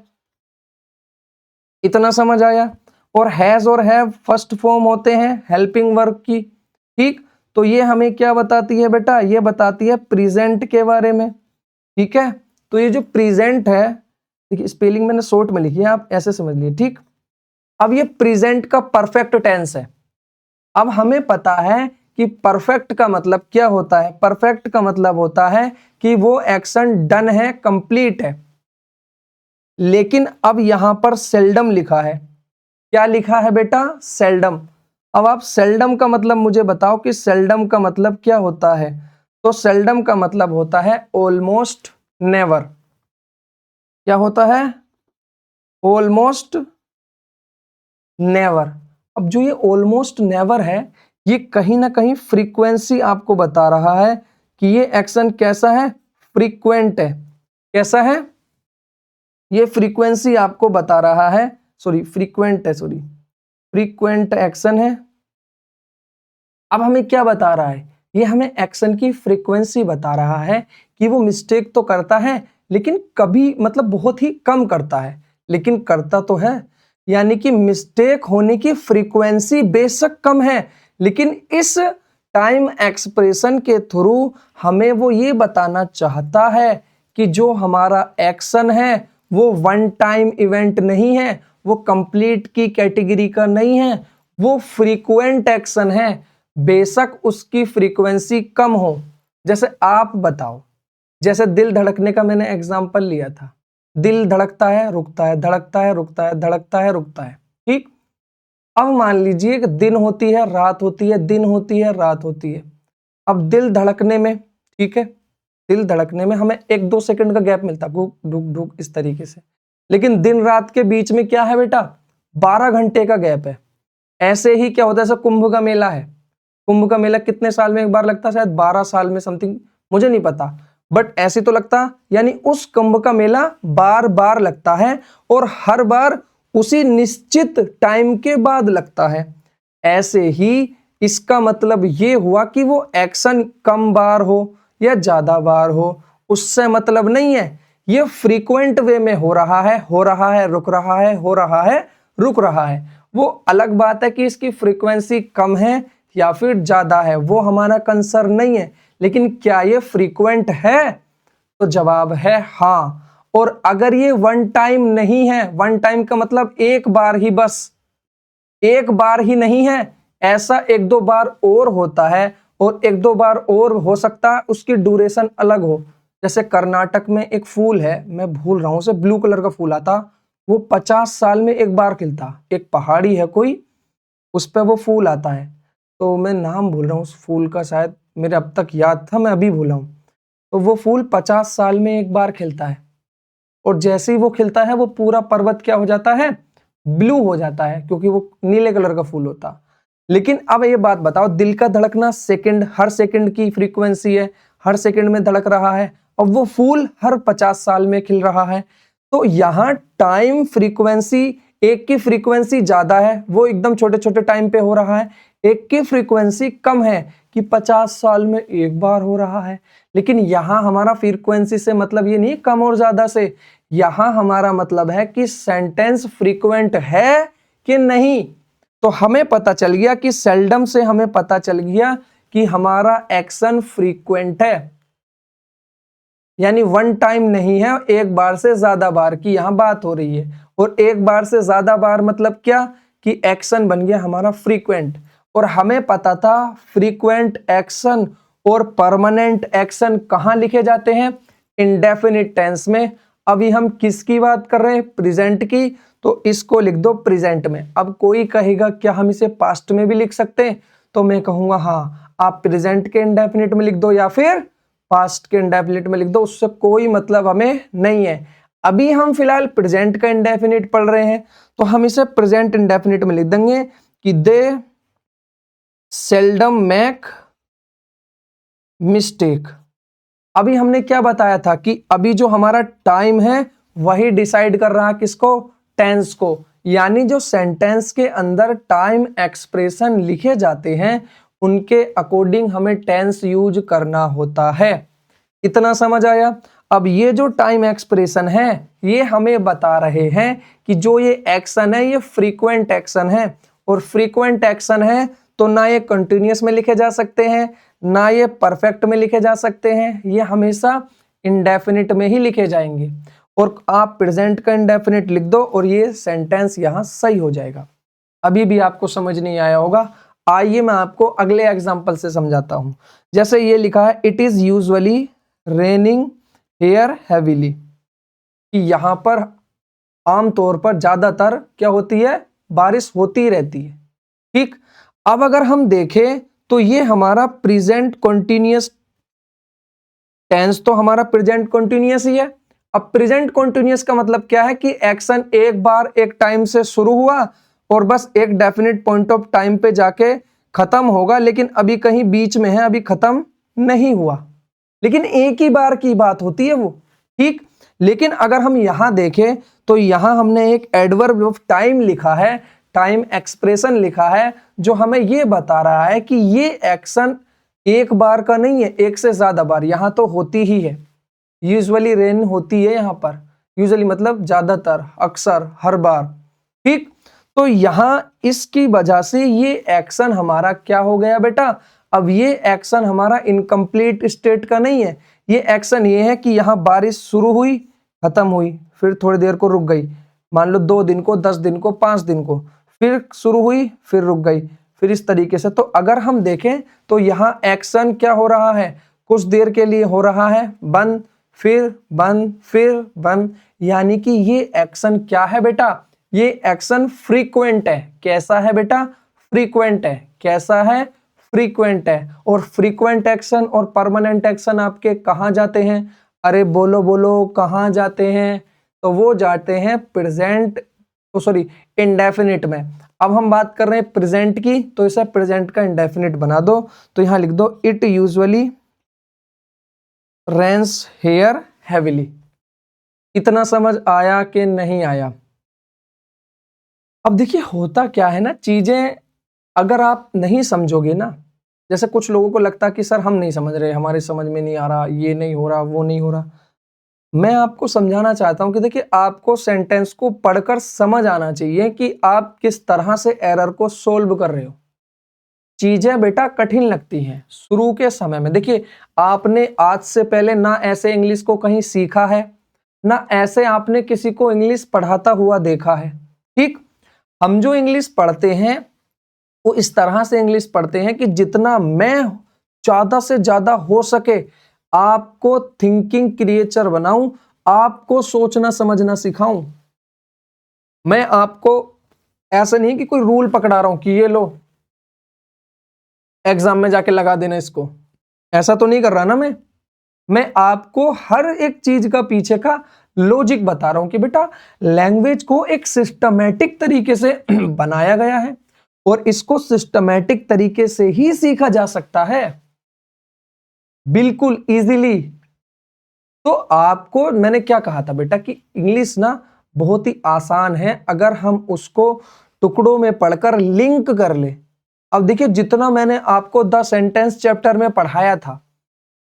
इतना समझ आया। और हैज और हैव फर्स्ट फॉर्म होते हैं हेल्पिंग वर्ब की, ठीक। तो ये हमें क्या बताती है बेटा, ये बताती है प्रेजेंट के बारे में, ठीक है। तो ये जो प्रेजेंट है, देखिए स्पेलिंग मैंने शॉर्ट में लिखी है, आप ऐसे समझ लिए, ठीक। अब ये प्रेजेंट का परफेक्ट टेंस है। अब हमें पता है कि परफेक्ट का मतलब क्या होता है, परफेक्ट का मतलब होता है कि वो एक्शन डन है, कंप्लीट है। लेकिन अब यहां पर सेल्डम लिखा है, क्या लिखा है बेटा, सेल्डम। अब आप सेल्डम का मतलब मुझे बताओ कि सेल्डम का मतलब क्या होता है। तो सेल्डम का मतलब होता है ऑलमोस्ट नेवर। क्या होता है, ऑलमोस्ट नेवर। अब जो ये ऑलमोस्ट नेवर है, ये कहीं ना कहीं फ्रीक्वेंसी आपको बता रहा है कि ये एक्शन कैसा है, फ्रीक्वेंट है। कैसा है, ये फ्रीक्वेंसी आपको बता रहा है, सॉरी फ्रीक्वेंट है, सॉरी फ्रीक्वेंट एक्शन है। अब हमें क्या बता रहा है, ये हमें एक्शन की फ्रीक्वेंसी बता रहा है कि वो मिस्टेक तो करता है लेकिन कभी मतलब बहुत ही कम करता है, लेकिन करता तो है। यानी कि मिस्टेक होने की फ्रीक्वेंसी बेशक कम है, लेकिन इस टाइम एक्सप्रेशन के थ्रू हमें वो ये बताना चाहता है कि जो हमारा एक्शन है वो वन टाइम इवेंट नहीं है, वो कंप्लीट की कैटेगरी का नहीं है, वो फ्रीक्वेंट एक्शन है, बेशक उसकी फ्रीक्वेंसी कम हो। जैसे आप बताओ, जैसे दिल धड़कने का मैंने एग्जांपल लिया था, दिल धड़कता है रुकता है, धड़कता है रुकता है, धड़कता है रुकता है, ठीक। अब मान लीजिए कि दिन होती है रात होती है, दिन होती है रात होती है। अब दिल धड़कने में, ठीक है, दिल धड़कने में हमें 1-2 सेकंड का गैप मिलता है, धुक धुक धुक इस तरीके से। लेकिन दिन रात के बीच में क्या है बेटा, 12 घंटे का गैप है। ऐसे ही क्या होता है, जैसे कुंभ का मेला है, कुंभ का मेला कितने साल में एक बार लगता है, शायद 12 साल में समथिंग, मुझे नहीं पता, बट ऐसे तो लगता। यानी उस कुंभ का मेला बार बार लगता है और हर बार उसी निश्चित टाइम के बाद लगता है। ऐसे ही इसका मतलब ये हुआ कि वो एक्शन कम बार हो या ज्यादा बार हो, उससे मतलब नहीं है। ये फ्रीक्वेंट वे में हो रहा है, हो रहा है रुक रहा है, हो रहा है रुक रहा है। वो अलग बात है कि इसकी फ्रीक्वेंसी कम है या फिर ज्यादा है, वो हमारा कंसर्न नहीं है। लेकिन क्या ये फ्रीक्वेंट है, तो जवाब है हाँ। और अगर ये वन टाइम नहीं है, वन टाइम का मतलब एक बार ही, बस एक बार ही नहीं है, ऐसा 1-2 बार और होता है, और 1-2 बार और हो सकता है, उसकी ड्यूरेशन अलग हो। जैसे कर्नाटक में एक फूल है, मैं भूल रहा हूं उसे, ब्लू कलर का फूल आता, वो 50 साल में एक बार खिलता। एक पहाड़ी है कोई, उस पर वो फूल आता है, तो मैं नाम भूल रहा हूँ उस फूल का, शायद मेरे अब तक याद था, मैं अभी भूला हूँ। तो वो फूल 50 साल में एक बार खिलता है, और जैसे ही वो खिलता है वो पूरा पर्वत क्या हो जाता है, ब्लू हो जाता है, क्योंकि वो नीले कलर का फूल होता। लेकिन अब ये बात बताओ, दिल का धड़कना सेकंड, हर सेकंड की फ्रीक्वेंसी है, हर सेकंड में धड़क रहा है, अब वो फूल हर 50 साल में खिल रहा है। तो यहाँ टाइम फ्रीक्वेंसी, एक की फ्रीक्वेंसी ज्यादा है, वो एकदम छोटे छोटे टाइम पे हो रहा है, एक की फ्रीक्वेंसी कम है कि 50 साल में एक बार हो रहा है। लेकिन यहाँ हमारा फ्रीक्वेंसी से मतलब ये नहीं कम और ज्यादा से, यहाँ हमारा मतलब है कि सेंटेंस फ्रीक्वेंट है कि नहीं। तो हमें पता चल गया कि सेल्डम से हमें पता चल गया कि हमारा एक्शन फ्रीक्वेंट है, यानी वन टाइम नहीं है, एक बार से ज्यादा बार की यहां बात हो रही है। और एक बार से ज्यादा बार मतलब क्या कि एक्शन बन गया हमारा फ्रीक्वेंट। और हमें पता था फ्रीक्वेंट एक्शन और परमानेंट एक्शन कहां लिखे जाते हैं, इंडेफिनिट टेंस में। अभी हम किसकी बात कर रहे हैं, प्रेजेंट की, तो इसको लिख दो प्रेजेंट में। अब कोई कहेगा क्या हम इसे पास्ट में भी लिख सकते हैं, तो मैं कहूंगा हाँ, आप प्रेजेंट के इंडेफिनिट में लिख दो या फिर पास्ट के इंडेफिनिट में लिख दो, उससे कोई मतलब हमें नहीं है। अभी हम फिलहाल प्रेजेंट का इंडेफिनिट पढ़ रहे हैं, तो हम इसे प्रेजेंट इंडेफिनिट में लिख देंगे कि दे सेल्डम मेक मिस्टेक। अभी हमने क्या बताया था कि अभी जो हमारा टाइम है वही डिसाइड कर रहा है किसको, टेंस को। यानी जो सेंटेंस के अंदर टाइम एक्सप्रेशन लिखे जाते हैं उनके अकॉर्डिंग हमें टेंस यूज करना होता है। इतना समझ आया। अब ये जो टाइम एक्सप्रेशन है ये हमें बता रहे हैं कि जो ये एक्शन है ये फ्रीक्वेंट एक्शन है, और फ्रीक्वेंट एक्शन है तो ना ये कंटिन्यूअस में लिखे जा सकते हैं, ना ये परफेक्ट में लिखे जा सकते हैं, ये हमेशा इंडेफिनिट में ही लिखे जाएंगे। और आप प्रेजेंट का इंडेफिनिट लिख दो और ये सेंटेंस यहां सही हो जाएगा। अभी भी आपको समझ नहीं आया होगा, आइए मैं आपको अगले एग्जांपल से समझाता हूं। जैसे ये लिखा है it is usually raining here heavily, कि यहां पर आमतौर पर ज्यादातर क्या होती है, बारिश होती रहती है। ठीक, अब अगर हम देखें तो ये हमारा प्रेजेंट कंटीन्यूअस टेंस, तो हमारा प्रेजेंट कंटीन्यूअस ही है। अब प्रेजेंट कंटीन्यूअस का मतलब क्या है कि एक्शन एक बार एक टाइम से शुरू हुआ और बस एक डेफिनेट पॉइंट ऑफ टाइम पे जाके खत्म होगा, लेकिन अभी कहीं बीच में है, अभी खत्म नहीं हुआ, लेकिन एक ही बार की बात होती है वो। ठीक, लेकिन अगर हम यहां देखें तो यहां हमने एक एडवर्ब ऑफ टाइम लिखा है, टाइम एक्सप्रेशन लिखा है, जो हमें ये बता रहा है कि ये एक्शन एक बार का नहीं है, एक से ज्यादा बार यहां तो होती ही है। यूजुअली रेन होती है यहां पर, यूजुअली मतलब ज्यादातर, अक्सर, हर बार। ठीक, तो यहां इसकी वजह से ये एक्शन हमारा क्या हो गया बेटा, अब ये एक्शन हमारा इनकम्प्लीट स्टेट का नहीं है। ये एक्शन ये है कि यहां बारिश शुरू हुई, खत्म हुई, फिर थोड़ी देर को रुक गई, मान लो 2 दिन को, 10 दिन को, 5 दिन को, फिर शुरू हुई, फिर रुक गई, फिर इस तरीके से। तो अगर हम देखें तो यहाँ एक्शन क्या हो रहा है, कुछ देर के लिए हो रहा है बंद, फिर बंद, फिर बंद, यानी कि ये एक्शन क्या है बेटा, ये एक्शन फ्रीक्वेंट है। कैसा है बेटा, फ्रीक्वेंट है। कैसा है, फ्रीक्वेंट है। और फ्रीक्वेंट एक्शन और परमानेंट एक्शन आपके कहां जाते हैं, अरे बोलो बोलो कहां जाते हैं, तो वो जाते हैं प्रेजेंट, सॉरी इंडेफिनिट में। अब हम बात कर रहे हैं प्रेजेंट की, तो इसे प्रेजेंट का इंडेफिनिट बना दो, तो यहां लिख दो it usually rains here heavily. इतना समझ आया कि नहीं आया। अब देखिए होता क्या है ना, चीजें अगर आप नहीं समझोगे ना, जैसे कुछ लोगों को लगता है कि सर हम नहीं समझ रहे, हमारे समझ में नहीं आ रहा, ये नहीं हो रहा, वो नहीं हो रहा। मैं आपको समझाना चाहता हूं कि देखिए आपको सेंटेंस को पढ़कर समझ आना चाहिए कि आप किस तरह से एरर को सोल्व कर रहे हो। चीजें बेटा कठिन लगती हैं शुरू के समय में। देखिए आपने आज से पहले ना ऐसे इंग्लिश को कहीं सीखा है, ना ऐसे आपने किसी को इंग्लिश पढ़ाता हुआ देखा है। ठीक, हम जो इंग्लिश पढ़ते हैं वो इस तरह से इंग्लिश पढ़ते हैं कि जितना मैं ज्यादा से ज्यादा हो सके आपको थिंकिंग क्रिएचर बनाऊं, आपको सोचना समझना सिखाऊं। मैं आपको ऐसा नहीं कि कोई रूल पकड़ा रहा हूं कि ये लो एग्जाम में जाके लगा देना इसको, ऐसा तो नहीं कर रहा ना मैं आपको हर एक चीज का पीछे का लॉजिक बता रहा हूं कि बेटा लैंग्वेज को एक सिस्टमैटिक तरीके से बनाया गया है और इसको सिस्टमैटिक तरीके से ही सीखा जा सकता है। बिल्कुल इजीली। तो आपको मैंने क्या कहा था बेटा कि इंग्लिश ना बहुत ही आसान है अगर हम उसको टुकड़ों में पढ़कर लिंक कर ले। अब देखिए जितना मैंने आपको द सेंटेंस चैप्टर में पढ़ाया था,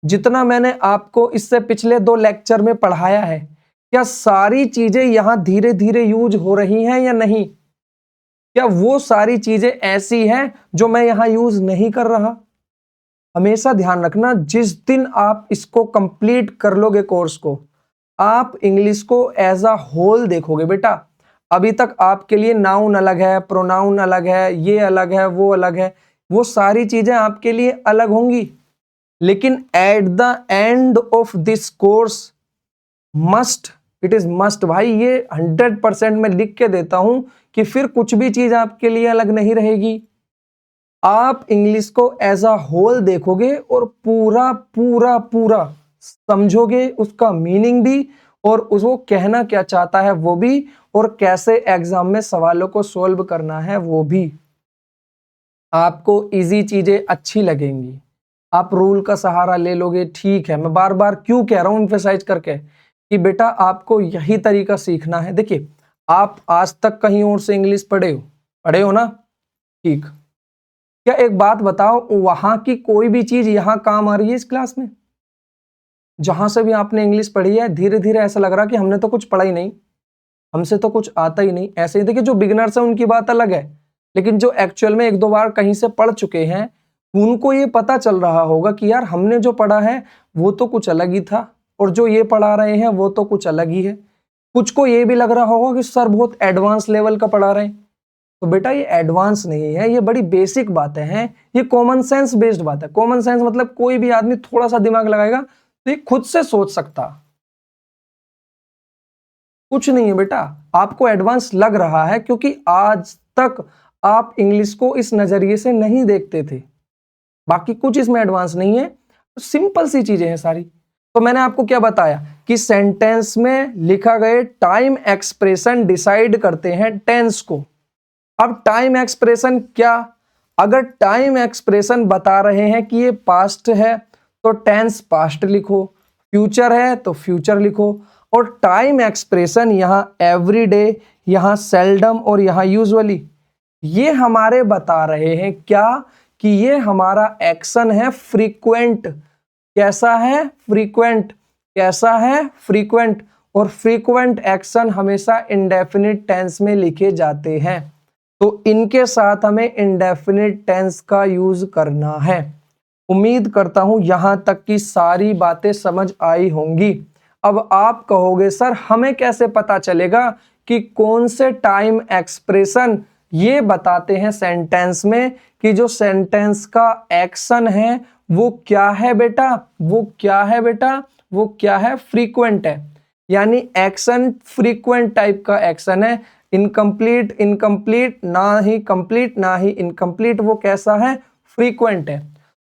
जितना मैंने आपको इससे पिछले 2 लेक्चर में पढ़ाया है, क्या सारी चीजें यहां धीरे धीरे यूज हो रही हैं या नहीं? क्या वो सारी चीजें ऐसी हैं जो मैं यहां यूज नहीं कर रहा? हमेशा ध्यान रखना, जिस दिन आप इसको कंप्लीट कर लोगे कोर्स को, आप इंग्लिश को एज अ होल देखोगे बेटा। अभी तक आपके लिए नाउन अलग है, प्रोनाउन अलग है, ये अलग है, वो अलग है, वो सारी चीजें आपके लिए अलग होंगी, लेकिन at the end of this course must, it is must भाई, ये 100% मैं लिख के देता हूं कि फिर कुछ भी चीज आपके लिए अलग नहीं रहेगी। आप इंग्लिश को एज अ होल देखोगे और पूरा पूरा पूरा समझोगे, उसका मीनिंग भी और उसको कहना क्या चाहता है वो भी, और कैसे एग्जाम में सवालों को सॉल्व करना है वो भी। आपको इजी चीजें अच्छी लगेंगी, आप रूल का सहारा ले लोगे, ठीक है। मैं बार बार क्यों कह रहा हूं एम्फेसाइज करके कि बेटा आपको यही तरीका सीखना है। देखिए आप आज तक कहीं और से इंग्लिश पढ़े हो ना, ठीक। क्या एक बात बताओ, वहां की कोई भी चीज यहां काम आ रही है इस क्लास में? जहां से भी आपने इंग्लिश पढ़ी है, धीरे धीरे ऐसा लग रहा कि हमने तो कुछ पढ़ा ही नहीं, हमसे तो कुछ आता ही नहीं। ऐसे ही देखिए जो बिगिनर्स हैं उनकी बात अलग है, लेकिन जो एक्चुअल में 1-2 बार कहीं से पढ़ चुके हैं, उनको ये पता चल रहा होगा कि यार हमने जो पढ़ा है वो तो कुछ अलग ही था, और जो ये पढ़ा रहे हैं वो तो कुछ अलग ही है। कुछ को ये भी लग रहा होगा कि सर बहुत एडवांस लेवल का पढ़ा रहे हैं। तो बेटा ये एडवांस नहीं है, ये बड़ी बेसिक बातें हैं, ये कॉमन सेंस बेस्ड बात है। कॉमन सेंस मतलब कोई भी आदमी थोड़ा सा दिमाग लगाएगा तो ये खुद से सोच सकता। कुछ नहीं है बेटा, आपको एडवांस लग रहा है क्योंकि आज तक आप इंग्लिश को इस नजरिए से नहीं देखते थे। बाकी कुछ इसमें एडवांस नहीं है, सिंपल सी चीजें हैं सारी। तो मैंने आपको क्या बताया कि सेंटेंस में लिखा गए टाइम एक्सप्रेशन डिसाइड करते हैं टेंस को। अब टाइम एक्सप्रेशन क्या, अगर टाइम एक्सप्रेशन बता रहे हैं कि ये पास्ट है तो टेंस पास्ट लिखो, फ्यूचर है तो फ्यूचर लिखो। और टाइम एक्सप्रेशन यहाँ एवरीडे, यहाँ सेल्डम और यहाँ यूजुअली, ये हमारे बता रहे हैं क्या कि ये हमारा एक्शन है फ्रीक्वेंट। कैसा है? फ्रीक्वेंट। कैसा है? फ्रीक्वेंट। और फ्रीक्वेंट एक्शन हमेशा इंडेफिनिट टेंस में लिखे जाते हैं, तो इनके साथ हमें इंडेफिनिट टेंस का यूज करना है। उम्मीद करता हूं यहां तक की सारी बातें समझ आई होंगी। अब आप कहोगे सर हमें कैसे पता चलेगा कि कौन से टाइम एक्सप्रेशन ये बताते हैं सेंटेंस में कि जो सेंटेंस का एक्शन है वो क्या है बेटा, वो क्या है बेटा, वो क्या है? फ्रीक्वेंट है। यानी एक्शन फ्रीक्वेंट टाइप का एक्शन है, इनकम्प्लीट इनकम्प्लीट, ना ही कंप्लीट ना ही इनकम्प्लीट, वो कैसा है? फ्रीक्वेंट है।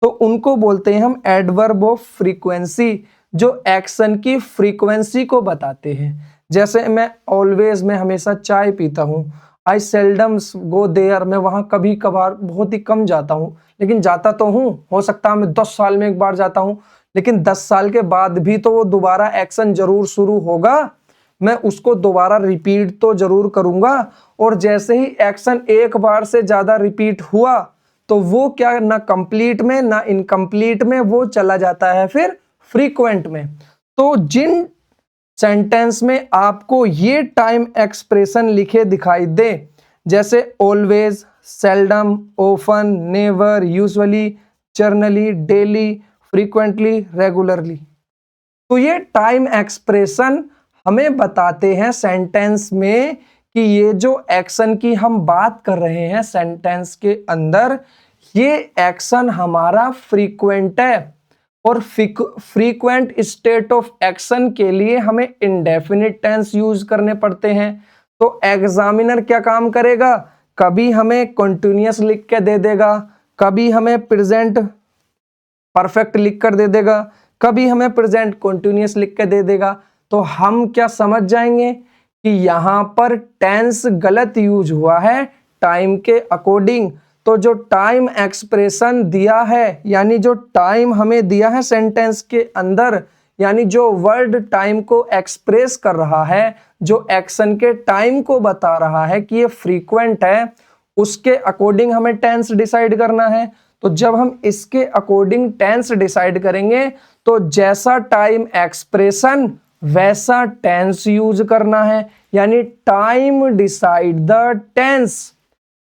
तो उनको बोलते हैं हम एडवर्ब ऑफ फ्रीक्वेंसी, जो एक्शन की फ्रीक्वेंसी को बताते हैं। जैसे मैं ऑलवेज, मैं हमेशा चाय पीता हूँ, आई सेल्डम गो देयर, मैं वहां कभी कभार बहुत ही कम जाता हूँ, लेकिन जाता तो हूँ। हो सकता है मैं 10 साल में एक बार जाता हूँ, लेकिन 10 साल के बाद भी तो वो दोबारा एक्शन जरूर शुरू होगा, मैं उसको दोबारा रिपीट तो जरूर करूंगा। और जैसे ही एक्शन एक बार से ज्यादा रिपीट हुआ तो वो क्या, ना कंप्लीट में ना इनकम्प्लीट में, वो चला जाता है फिर फ्रीक्वेंट में। तो जिन सेंटेंस में आपको ये टाइम एक्सप्रेशन लिखे दिखाई दे, जैसे always, seldom, often, never, usually, generally, daily, frequently, regularly, तो ये टाइम एक्सप्रेशन हमें बताते हैं सेंटेंस में कि ये जो एक्शन की हम बात कर रहे हैं सेंटेंस के अंदर, ये एक्शन हमारा फ्रीक्वेंट है। और फ्रीक्वेंट स्टेट ऑफ एक्शन के लिए हमें इंडेफिनिट टेंस यूज करने पड़ते हैं। तो एग्जामिनर क्या काम करेगा, कभी हमें कंटिन्यूअस लिख के दे देगा, कभी हमें प्रेजेंट परफेक्ट लिख कर दे देगा, कभी हमें प्रेजेंट कंटिन्यूअस लिख के दे देगा। तो हम क्या समझ जाएंगे कि यहां पर टेंस गलत यूज हुआ है टाइम के अकॉर्डिंग। तो जो टाइम एक्सप्रेशन दिया है, यानी जो टाइम हमें दिया है सेंटेंस के अंदर, यानी जो वर्ड टाइम को एक्सप्रेस कर रहा है, जो एक्शन के टाइम को बता रहा है कि ये फ्रीक्वेंट है, उसके अकॉर्डिंग हमें टेंस डिसाइड करना है। तो जब हम इसके अकॉर्डिंग टेंस डिसाइड करेंगे तो जैसा टाइम एक्सप्रेशन वैसा टेंस यूज करना है, यानी टाइम डिसाइड द टेंस।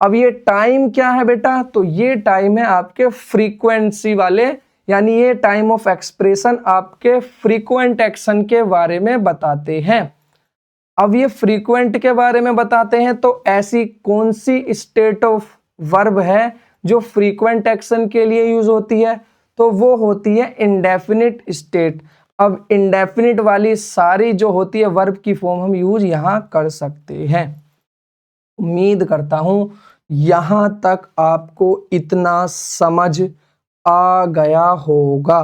अब ये टाइम क्या है बेटा? तो ये टाइम है आपके फ्रीक्वेंसी वाले, यानी ये टाइम ऑफ एक्सप्रेशन आपके फ्रीक्वेंट एक्शन के बारे में बताते हैं। अब ये फ्रीक्वेंट के बारे में बताते हैं तो ऐसी कौन सी स्टेट ऑफ वर्ब है जो फ्रीक्वेंट एक्शन के लिए यूज होती है? तो वो होती है इंडेफिनिट स्टेट। अब इंडेफिनिट वाली सारी जो होती है वर्ब की फॉर्म हम यूज यहां कर सकते हैं। उम्मीद करता हूं यहां तक आपको इतना समझ आ गया होगा।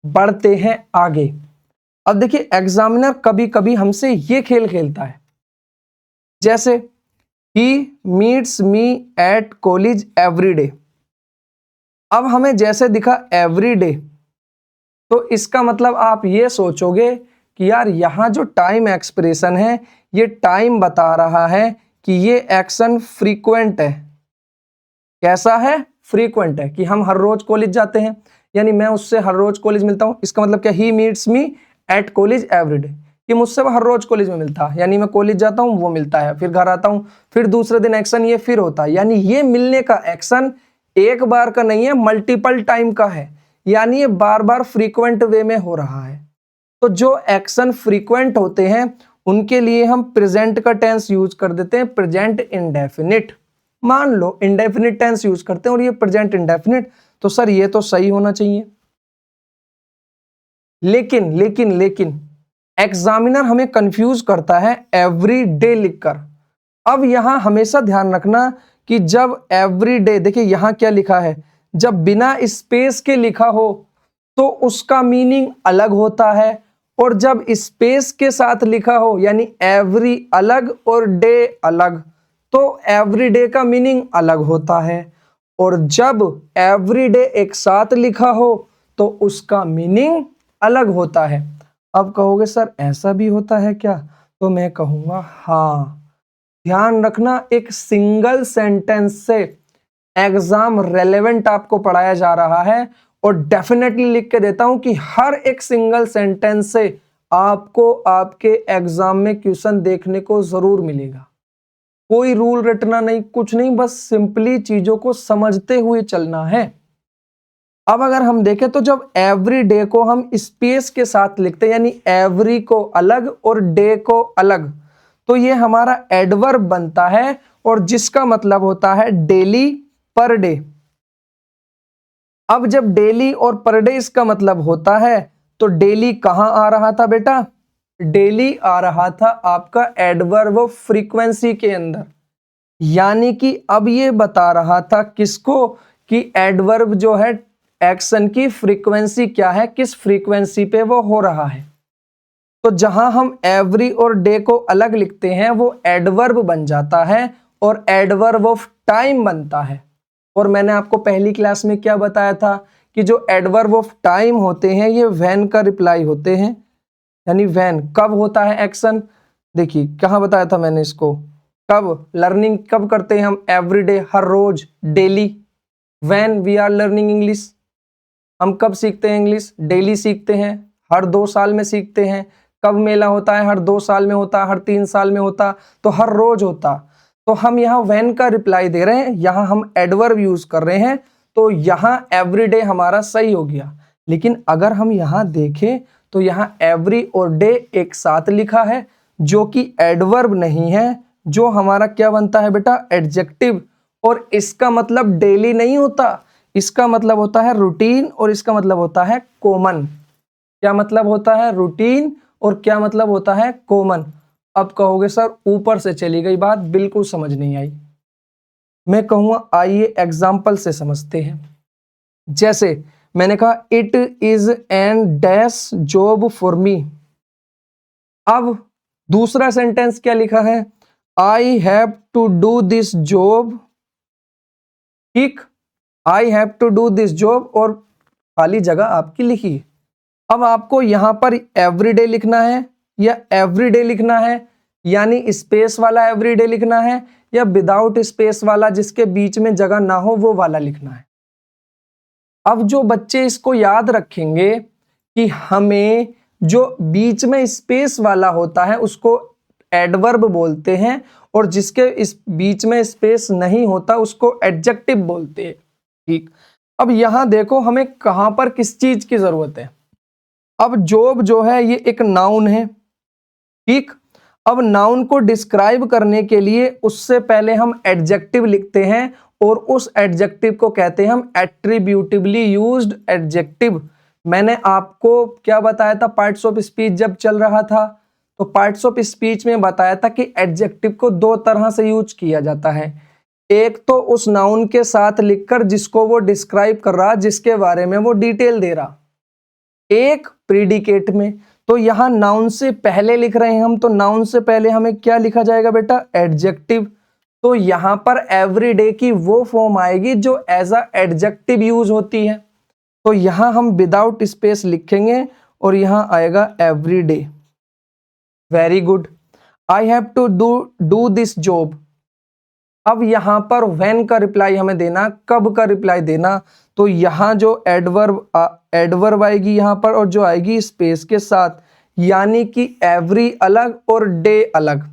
बढ़ते हैं आगे। अब देखिए एग्जामिनर कभी कभी हमसे ये खेल खेलता है, जैसे he meets me at college every day. अब हमें जैसे दिखा एवरी डे, तो इसका मतलब आप ये सोचोगे कि यार यहां जो टाइम एक्सप्रेशन है ये टाइम बता रहा है कि ये एक्शन फ्रीक्वेंट है। कैसा है? फ्रीक्वेंट है, कि हम हर रोज कॉलेज जाते हैं, यानी मैं उससे हर रोज कॉलेज मिलता हूं। इसका मतलब क्या? He meets me at college every day, कि मुझसे वो हर रोज कॉलेज में मिलता है, यानी मैं कॉलेज जाता हूं वो मिलता है, फिर घर आता हूं, फिर दूसरे दिन एक्शन ये फिर होता है, यानी ये मिलने का एक्शन एक बार का नहीं है, मल्टीपल टाइम का है, यानी ये बार बार फ्रीक्वेंट वे में हो रहा है। तो जो एक्शन फ्रीक्वेंट होते हैं उनके लिए हम प्रेजेंट का टेंस यूज कर देते हैं, प्रेजेंट इंडेफिनिट। मान लो इंडेफिनिट टेंस यूज करते हैं और ये प्रेजेंट इंडेफिनिट, तो सर ये तो सही होना चाहिए। लेकिन लेकिन लेकिन एग्जामिनर हमें कंफ्यूज करता है एवरी डे लिखकर। अब यहां हमेशा ध्यान रखना कि जब एवरी डे, देखिए यहां क्या लिखा है, जब बिना स्पेस के लिखा हो तो उसका मीनिंग अलग होता है, और जब स्पेस के साथ लिखा हो यानी एवरी अलग और डे अलग, तो एवरी डे का मीनिंग अलग होता है। और जब एवरी डे एक साथ लिखा हो तो उसका मीनिंग अलग होता है। अब कहोगे सर ऐसा भी होता है क्या? तो मैं कहूंगा हाँ। ध्यान रखना, एक सिंगल सेंटेंस से एग्जाम रेलेवेंट आपको पढ़ाया जा रहा है, और डेफिनेटली लिख के देता हूं कि हर एक सिंगल सेंटेंस से आपको आपके एग्जाम में क्वेश्चन देखने को जरूर मिलेगा। कोई रूल रटना नहीं, कुछ नहीं, बस सिंपली चीजों को समझते हुए चलना है। अब अगर हम देखें तो जब एवरी डे को हम स्पेस के साथ लिखते हैं, यानी एवरी को अलग और डे को अलग, तो ये हमारा एडवर्ब बनता है, और जिसका मतलब होता है डेली, पर डे। अब जब डेली और पर डे इसका मतलब होता है, तो डेली कहां आ रहा था बेटा? डेली आ रहा था आपका एडवर्ब ऑफ फ्रीक्वेंसी के अंदर, यानी कि अब ये बता रहा था किसको? कि एडवर्ब जो है एक्शन की फ्रीक्वेंसी क्या है, किस फ्रीक्वेंसी पे वो हो रहा है। तो जहां हम एवरी और डे को अलग लिखते हैं वो एडवर्ब बन जाता है, और एडवर्ब ऑफ टाइम बनता है। और मैंने आपको पहली क्लास में क्या बताया था कि जो एडवर्ब ऑफ टाइम होते हैं ये व्हेन का रिप्लाई होते हैं, यानी व्हेन कब होता है एक्शन। देखिए कहां बताया था मैंने इसको, कब लर्निंग कब करते हैं हम? एवरी डे, हर रोज, daily. When we are learning English, हम कब सीखते हैं इंग्लिश? डेली सीखते हैं, हर 2 साल में सीखते हैं। कब मेला होता है? हर 2 साल में होता, हर 3 साल में होता, तो हर रोज होता। तो हम यहाँ व्हेन का रिप्लाई दे रहे हैं, यहाँ हम एडवर्ब यूज कर रहे हैं, तो यहाँ एवरीडे हमारा सही हो गया। लेकिन अगर हम यहाँ देखें तो यहाँ एवरी और डे एक साथ लिखा है, जो कि एडवर्ब नहीं है, जो हमारा क्या बनता है बेटा? एडजेक्टिव। और इसका मतलब डेली नहीं होता, इसका मतलब होता है रूटीन, और इसका मतलब होता है कॉमन। क्या मतलब होता है? रूटीन, और क्या मतलब होता है? कॉमन। अब कहोगे सर ऊपर से चली गई बात, बिल्कुल समझ नहीं आई। मैं कहूंगा आइए एग्जाम्पल से समझते हैं। जैसे मैंने कहा it is an dash job for me. अब दूसरा सेंटेंस क्या लिखा है? I have to do this job ठीक, I have to do this job और खाली जगह आपकी लिखी। अब आपको यहां पर एवरीडे लिखना है या एवरीडे लिखना है, यानी स्पेस वाला एवरीडे लिखना है, या विदाउट स्पेस वाला जिसके बीच में जगह ना हो वो वाला लिखना है। अब जो बच्चे इसको याद रखेंगे कि हमें जो बीच में स्पेस वाला होता है उसको एडवर्ब बोलते हैं, और जिसके इस बीच में स्पेस नहीं होता उसको एडजेक्टिव बोलते हैं। ठीक, अब यहां देखो हमें कहां पर किस चीज की जरूरत है। अब जॉब जो है ये एक नाउन है। ठीक, अब नाउन को डिस्क्राइब करने के लिए उससे पहले हम एडजेक्टिव लिखते हैं, और उस एडजेक्टिव को कहते हैं हम एट्रीब्यूटिवली यूज्ड एडजेक्टिव। मैंने आपको क्या बताया था पार्ट्स ऑफ स्पीच जब चल रहा था, तो पार्ट्स ऑफ स्पीच में बताया था कि एडजेक्टिव को दो तरह से यूज किया जाता है। एक तो उस नाउन के साथ लिखकर जिसको वो डिस्क्राइब कर रहा, जिसके बारे में वो डिटेल दे रहा, एक प्रीडिकेट में। तो यहां नाउन से पहले लिख रहे हैं हम, तो नाउन से पहले हमें क्या लिखा जाएगा बेटा, एडजेक्टिव। तो यहां पर एवरीडे की वो फॉर्म आएगी जो एज अ एडजेक्टिव यूज होती है। तो यहां हम विदाउट स्पेस लिखेंगे और यहां आएगा everyday. Very good. I have to do this job. अब यहां पर व्हेन का रिप्लाई हमें देना, कब का रिप्लाई देना। तो यहां जो एडवर्ब आएगी यहां पर, और जो आएगी स्पेस के साथ, यानी कि एवरी अलग और डे अलग।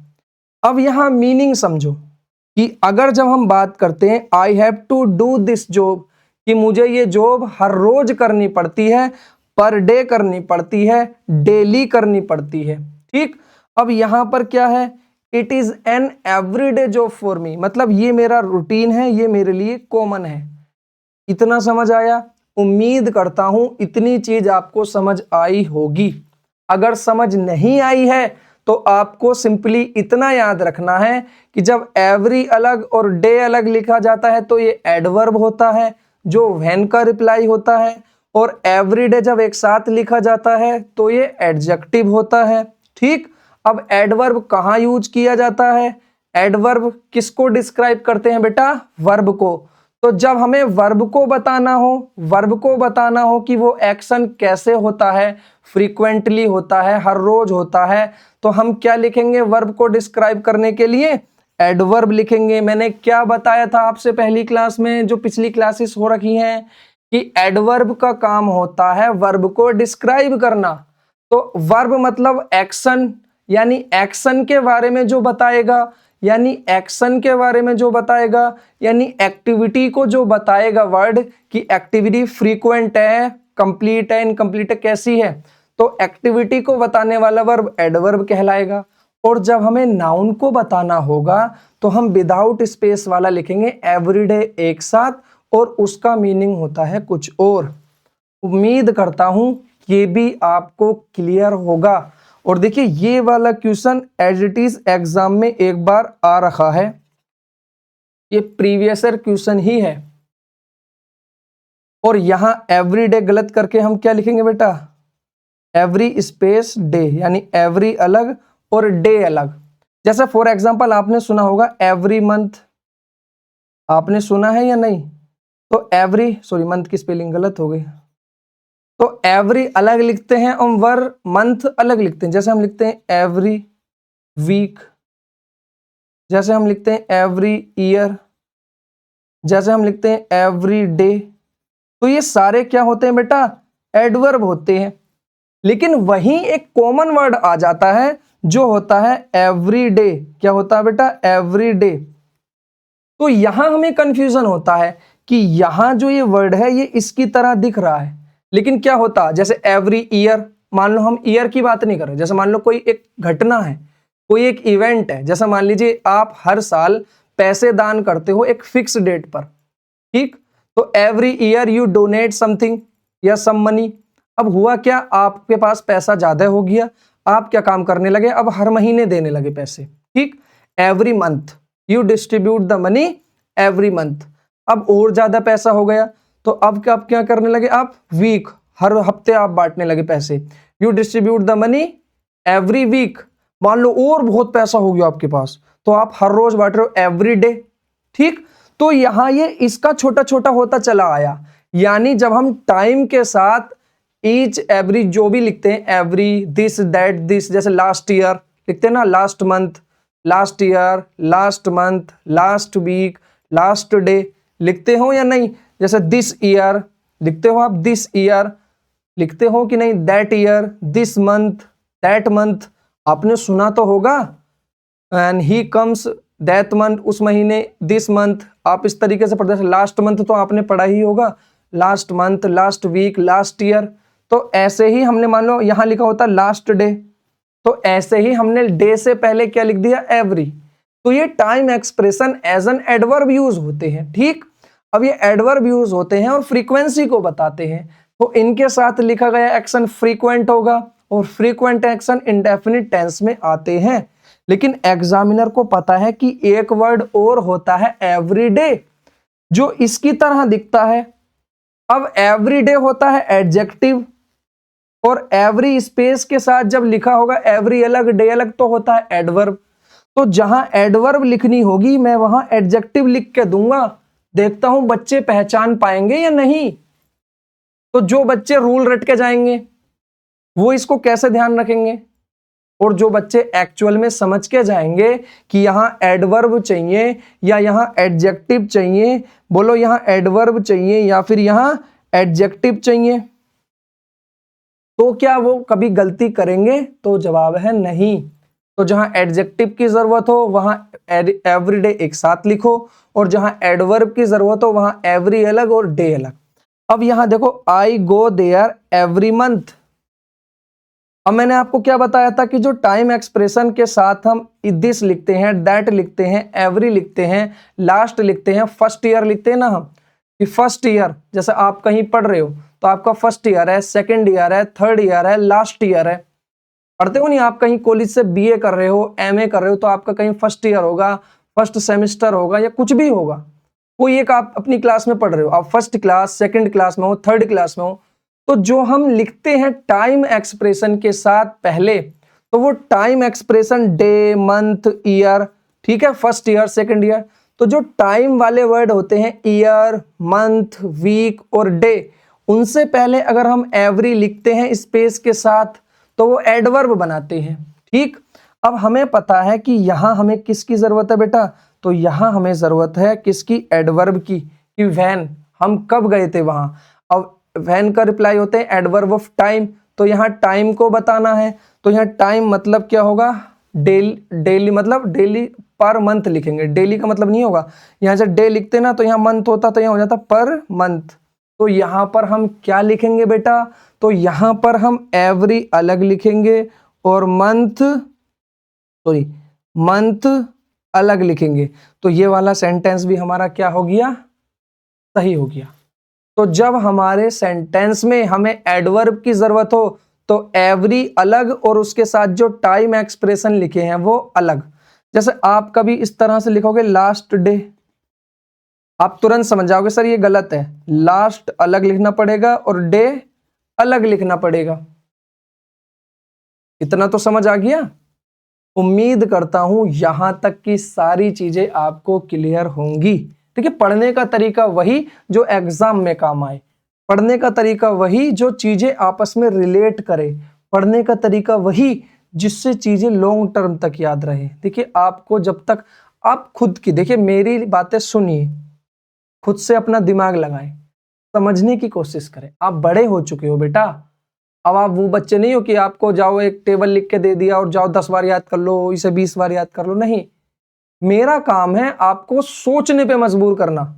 अब यहां मीनिंग समझो कि अगर जब हम बात करते हैं I have to do this job, कि मुझे ये जॉब हर रोज करनी पड़ती है, पर डे करनी पड़ती है, डेली करनी पड़ती है। ठीक, अब यहां पर क्या है, it is an everyday job for मी, मतलब ये मेरा रूटीन है, ये मेरे लिए कॉमन है। इतना समझ आया? उम्मीद करता हूं इतनी चीज आपको समझ आई होगी। अगर समझ नहीं आई है तो आपको सिंपली इतना याद रखना है कि जब एवरी अलग और डे अलग लिखा जाता है तो ये एडवर्ब होता है जो व्हेन का रिप्लाई होता है, और एवरीडे जब एक साथ लिखा जाता है तो ये एडजेक्टिव होता है। ठीक, अब एडवर्ब कहाँ यूज किया जाता है? एडवर्ब किसको डिस्क्राइब करते हैं बेटा? वर्ब को। तो जब हमें वर्ब को बताना हो कि वो एक्शन कैसे होता है, फ्रीक्वेंटली होता है, हर रोज होता है, तो हम क्या लिखेंगे वर्ब को डिस्क्राइब करने के लिए? एडवर्ब लिखेंगे। मैंने क्या बताया था आपसे पहली क्लास में, जो पिछली क्लासेस हो रखी हैं, कि एडवर्ब का काम होता है वर्ब को डिस्क्राइब करना। तो वर्ब मतलब एक्शन, यानी एक्शन के बारे में जो बताएगा, यानी एक्टिविटी को जो बताएगा वर्ड, कि एक्टिविटी फ्रीक्वेंट है, कंप्लीट है, इनकम्प्लीट है, कैसी है। तो एक्टिविटी को बताने वाला वर्ब एडवर्ब कहलाएगा। और जब हमें नाउन को बताना होगा तो हम विदाउट स्पेस वाला लिखेंगे एवरीडे एक साथ, और उसका मीनिंग होता है कुछ और। उम्मीद करता हूं ये भी आपको क्लियर होगा। और देखिए ये वाला question as it is exam में एक बार आ रखा है, ये प्रीवियस ईयर क्वेश्चन ही है। और यहां एवरीडे गलत करके हम क्या लिखेंगे बेटा? एवरी स्पेस डे, यानी एवरी अलग और डे अलग। जैसे फॉर एग्जांपल आपने सुना होगा एवरी मंथ, आपने सुना है या नहीं? तो मंथ की स्पेलिंग गलत हो गई। तो एवरी अलग लिखते हैं और मंथ अलग लिखते हैं। जैसे हम लिखते हैं एवरी वीक, जैसे हम लिखते हैं एवरी ईयर, जैसे हम लिखते हैं एवरी डे। तो ये सारे क्या होते हैं बेटा? एडवर्ब होते हैं। लेकिन वहीं एक कॉमन वर्ड आ जाता है जो होता है एवरी डे। क्या होता है बेटा? Every day. तो यहां हमें कंफ्यूजन होता है कि यहां जो ये वर्ड है ये इसकी तरह दिख रहा है, लेकिन क्या होता, जैसे एवरी ईयर, मान लो हम ईयर की बात नहीं कर रहे, जैसे मान लो कोई एक घटना है, कोई एक इवेंट है, जैसा मान लीजिए आप हर साल पैसे दान करते हो एक फिक्स डेट पर। ठीक, तो every year you donate something या सम मनी। अब हुआ क्या, आपके पास पैसा ज्यादा हो गया, आप क्या काम करने लगे, अब हर महीने देने लगे पैसे। ठीक, every month you distribute the money every month. अब और ज्यादा पैसा हो गया तो अब क्या करने लगे आप? वीक, हर हफ्ते आप बांटने लगे पैसे। You distribute the money every week. मान लो और बहुत पैसा हो गया आपके पास तो आप हर रोज बांट रहे हो एवरी डे। ठीक, तो यहाँ ये इसका छोटा छोटा होता चला आया, यानी जब हम टाइम के साथ ईच एवरी जो भी लिखते हैं, एवरी, दिस, दैट, दिस, जैसे लास्ट ईयर लिखते हैं ना, last month, last year, last month, last week, last day, लिखते हो या नहीं? जैसे दिस ईयर लिखते हो आप, दिस ईयर लिखते हो कि नहीं? That year, this month, that month, आपने सुना तो होगा। And he comes that month, उस महीने, दिस मंथ, आप इस तरीके से पढ़ते हैं। लास्ट मंथ तो आपने पढ़ा ही होगा, last month, last week, last year. तो ऐसे ही हमने, मान लो यहां लिखा होता लास्ट डे, तो ऐसे ही हमने डे से पहले क्या लिख दिया? एवरी। तो ये time expression as an adverb use होते हैं, ठीक। अब ये एडवर्ब यूज होते हैं और फ्रीक्वेंसी को बताते हैं, तो इनके साथ लिखा गया एक्शन फ्रीक्वेंट होगा, और फ्रीक्वेंट एक्शन इंडेफिनिट टेंस में आते हैं। लेकिन एग्जामिनर को पता है कि एक वर्ड और होता है एवरीडे, जो इसकी तरह दिखता है। अब एवरीडे होता है एडजेक्टिव, और एवरी स्पेस के साथ जब लिखा होगा एवरी अलग, डे अलग, तो होता है एडवर्ब। तो जहां एडवर्ब लिखनी होगी मैं वहां एडजेक्टिव लिख के दूंगा। देखता हूं बच्चे पहचान पाएंगे या नहीं। तो जो बच्चे रूल रट के जाएंगे वो इसको कैसे ध्यान रखेंगे, और जो बच्चे एक्चुअल में समझ के जाएंगे कि यहां एडवर्ब चाहिए या यहां एडजेक्टिव चाहिए, बोलो यहां एडवर्ब चाहिए या फिर यहां एडजेक्टिव चाहिए, तो क्या वो कभी गलती करेंगे? तो जवाब है नहीं। तो जहां एडजेक्टिव की जरूरत हो वहां एवरीडे एक साथ लिखो, और जहां एडवर्ब की जरूरत हो वहां एवरी अलग और डे अलग। अब यहां देखो, आई गो देयर एवरी मंथ। अब मैंने आपको क्या बताया था कि जो टाइम एक्सप्रेशन के साथ हम दिस लिखते हैं, दैट लिखते हैं, एवरी लिखते हैं, लास्ट लिखते हैं, फर्स्ट ईयर लिखते हैं ना हम, कि फर्स्ट ईयर, जैसे आप कहीं पढ़ रहे हो तो आपका फर्स्ट ईयर है, सेकंड ईयर है, थर्ड ईयर है, लास्ट ईयर है। पढ़ते हो नहीं? आप कहीं कॉलेज से बीए कर रहे हो, एमए कर रहे हो, तो आपका कहीं फर्स्ट ईयर होगा, फर्स्ट सेमेस्टर होगा, या कुछ भी होगा, कोई एक आप अपनी क्लास में पढ़ रहे हो, आप फर्स्ट क्लास, सेकंड क्लास में हो, थर्ड क्लास में हो। तो जो हम लिखते हैं टाइम एक्सप्रेशन के साथ पहले, तो वो time expression day, month, year, ठीक है, फर्स्ट ईयर, सेकंड ईयर। तो जो टाइम वाले वर्ड होते हैं, ईयर, मंथ, वीक और डे, उनसे पहले अगर हम एवरी लिखते हैं स्पेस के साथ तो वो एडवर्ब बनाते हैं, ठीक। अब हमें पता है कि यहां हमें किसकी जरूरत है बेटा? तो यहां हमें जरूरत है किसकी? एडवर्ब की, कि व्हेन, हम कब गए थे वहां। अब व्हेन का रिप्लाई होते हैं एडवर्ब ऑफ टाइम, तो यहाँ टाइम को बताना है, तो यहाँ टाइम मतलब क्या होगा? डेली, डेली मतलब डेली, पर मंथ लिखेंगे, डेली का मतलब नहीं होगा। यहाँ जब डे लिखते ना तो यहाँ मंथ होता, तो यहाँ हो जाता पर मंथ। तो यहाँ पर हम क्या लिखेंगे बेटा? तो यहाँ पर हम एवरी अलग लिखेंगे और मंथ अलग लिखेंगे। तो ये वाला सेंटेंस भी हमारा क्या हो गया? सही हो गया। तो जब हमारे सेंटेंस में हमें एडवर्ब की जरूरत हो तो एवरी अलग और उसके साथ जो टाइम एक्सप्रेशन लिखे हैं वो अलग। जैसे आप कभी इस तरह से लिखोगे लास्ट डे, आप तुरंत समझ जाओगे सर ये गलत है, लास्ट अलग लिखना पड़ेगा और डे अलग लिखना पड़ेगा। इतना तो समझ आ गया। उम्मीद करता हूं यहां तक की सारी चीजें आपको क्लियर होंगी। देखिए, पढ़ने का तरीका वही जो एग्जाम में काम आए, पढ़ने का तरीका वही जो चीजें आपस में रिलेट करे, पढ़ने का तरीका वही जिससे चीजें लॉन्ग टर्म तक याद रहे। देखिए, आपको जब तक आप खुद की, देखिए मेरी बातें सुनिए, खुद से अपना दिमाग लगाएं, समझने की कोशिश करें। आप बड़े हो चुके हो बेटा, अब आप वो बच्चे नहीं हो कि आपको जाओ एक टेबल लिख के दे दिया और जाओ 10 बार याद कर लो, इसे 20 बार याद कर लो। नहीं, मेरा काम है आपको सोचने पे मजबूर करना।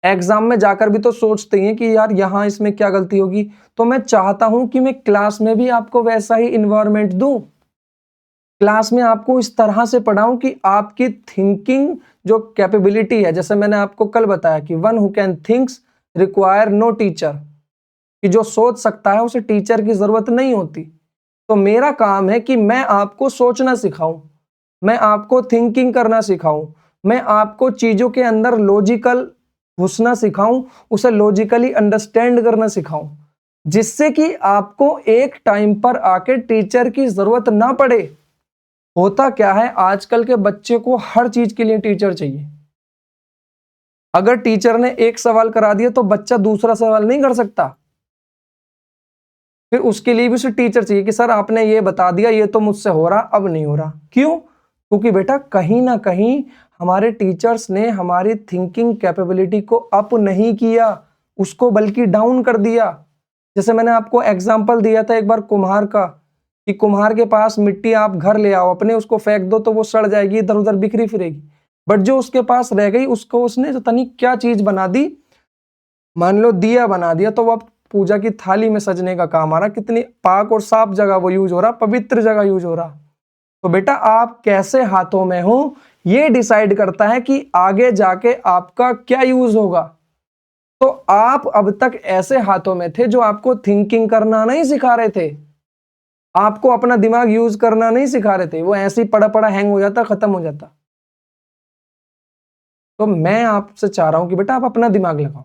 एग्जाम में जाकर भी तो सोचते हैं कि यार यहाँ इसमें क्या गलती होगी, तो मैं चाहता हूं कि मैं क्लास में भी आपको वैसा ही इन्वायरमेंट दूं, क्लास में आपको इस तरह से पढ़ाऊं कि आपकी थिंकिंग जो कैपेबिलिटी है, जैसे मैंने आपको कल बताया कि one who can thinks require no teacher, कि जो सोच सकता है उसे टीचर की जरूरत नहीं होती। तो मेरा काम है कि मैं आपको सोचना सिखाऊं, मैं आपको थिंकिंग करना सिखाऊं, मैं आपको चीजों के अंदर लॉजिकल घुसना सिखाऊं, उसे लॉजिकली अंडरस्टैंड करना सिखाऊं, जिससे कि आपको एक टाइम पर आके टीचर की जरूरत ना पड़े। होता क्या है, आजकल के बच्चे को हर चीज के लिए टीचर चाहिए। अगर टीचर ने एक सवाल करा दिया तो बच्चा दूसरा सवाल नहीं कर सकता, फिर उसके लिए भी उसे टीचर चाहिए कि सर आपने ये बता दिया, ये तो मुझसे हो रहा, अब नहीं हो रहा। क्यों? क्योंकि बेटा कहीं ना कहीं हमारे टीचर्स ने हमारी थिंकिंग कैपेबिलिटी को अप नहीं किया, उसको बल्कि डाउन कर दिया। जैसे मैंने आपको एग्जाम्पल दिया था एक बार कुम्हार का, कि कुम्हार के पास मिट्टी आप घर ले आओ अपने, उसको फेंक दो तो वो सड़ जाएगी, इधर उधर बिखरी फिरेगी, बट जो उसके पास रह गई उसको उसने पता नहीं क्या चीज बना दी, मान लो दिया बना दिया, तो वो अब पूजा की थाली में सजने का काम आ रहा। कितनी पाक और साफ जगह वो यूज हो रहा, पवित्र जगह यूज हो रहा। तो बेटा आप कैसे हाथों में हो ये डिसाइड करता है कि आगे जाके आपका क्या यूज होगा। तो आप अब तक ऐसे हाथों में थे जो आपको थिंकिंग करना नहीं सिखा रहे थे, आपको अपना दिमाग यूज करना नहीं सिखा रहे थे, वो ऐसे ही पड़ा पड़ा हैंग हो जाता, खत्म हो जाता। तो मैं आपसे चाह रहा हूं कि बेटा आप अपना दिमाग लगाओ,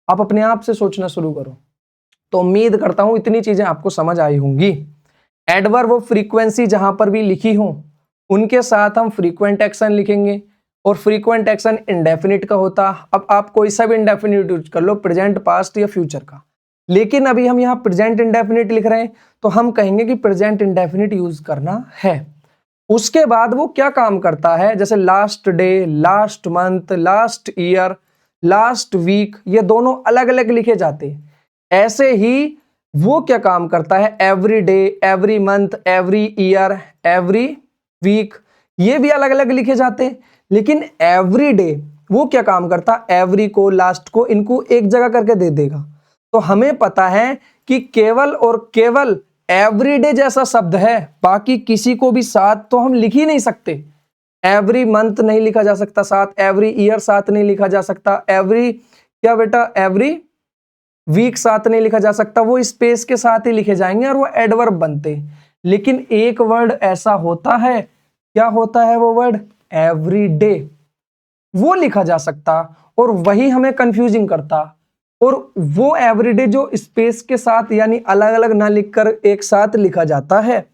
आप अपने आप से सोचना शुरू करो। तो उम्मीद करता हूं इतनी चीजें आपको समझ आई होंगी। एडवर्ब ऑफ फ्रीक्वेंसी जहां पर भी लिखी हो उनके साथ हम फ्रीक्वेंट एक्शन लिखेंगे, और फ्रीक्वेंट एक्शन इंडेफिनिट का होता। अब आप कोई सा भी इंडेफिनिट यूज कर लो, प्रेजेंट, पास्ट या फ्यूचर का, लेकिन अभी हम यहाँ प्रेजेंट इंडेफिनिट लिख रहे हैं तो हम कहेंगे कि प्रेजेंट इंडेफिनिट यूज करना है। उसके बाद वो क्या काम करता है, जैसे last day, last month, last year, last week, ये दोनों अलग अलग लिखे जाते हैं। ऐसे ही वो क्या काम करता है, every day, every month, every year, every week, ये भी अलग अलग लिखे जाते हैं। लेकिन एवरी डे वो क्या काम करता, एवरी को, लास्ट को, इनको एक जगह करके दे देगा। तो हमें पता है कि केवल और केवल एवरीडे जैसा शब्द है, बाकी किसी को भी साथ तो हम लिख ही नहीं सकते। एवरी मंथ नहीं लिखा जा सकता साथ, एवरी ईयर साथ नहीं लिखा जा सकता, एवरी क्या बेटा, एवरी वीक साथ नहीं लिखा जा सकता, वो स्पेस के साथ ही लिखे जाएंगे और वो एडवर्ब बनते। लेकिन एक वर्ड ऐसा होता है, क्या होता है वो वर्ड, एवरी डे, वो लिखा जा सकता, और वही हमें कंफ्यूजिंग करता। और वो एवरीडे जो स्पेस के साथ यानी अलग अलग ना लिखकर एक साथ लिखा जाता है,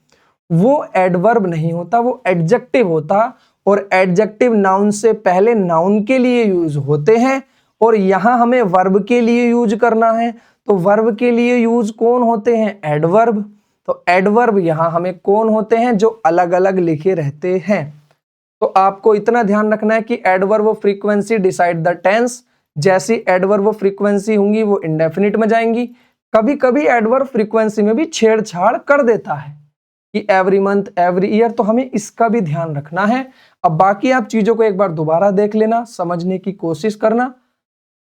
वो एडवर्ब नहीं होता, वो एडजेक्टिव होता। और एडजेक्टिव नाउन से पहले नाउन के लिए यूज होते हैं, और यहां हमें वर्ब के लिए यूज करना है। तो वर्ब के लिए यूज कौन होते हैं, एडवर्ब। तो एडवर्ब यहां हमें कौन होते हैं, जो अलग अलग लिखे रहते हैं। तो आपको इतना ध्यान रखना है कि adverb of frequency decide the tense. जैसी एडवर्ब ऑफ फ्रीक्वेंसी होंगी वो इंडेफिनिट में जाएंगी। कभी कभी एडवर्ब फ्रीक्वेंसी में भी छेड़छाड़ कर देता है कि एवरी मंथ, एवरी ईयर, तो हमें इसका भी ध्यान रखना है। अब बाकी आप चीजों को एक बार दोबारा देख लेना, समझने की कोशिश करना,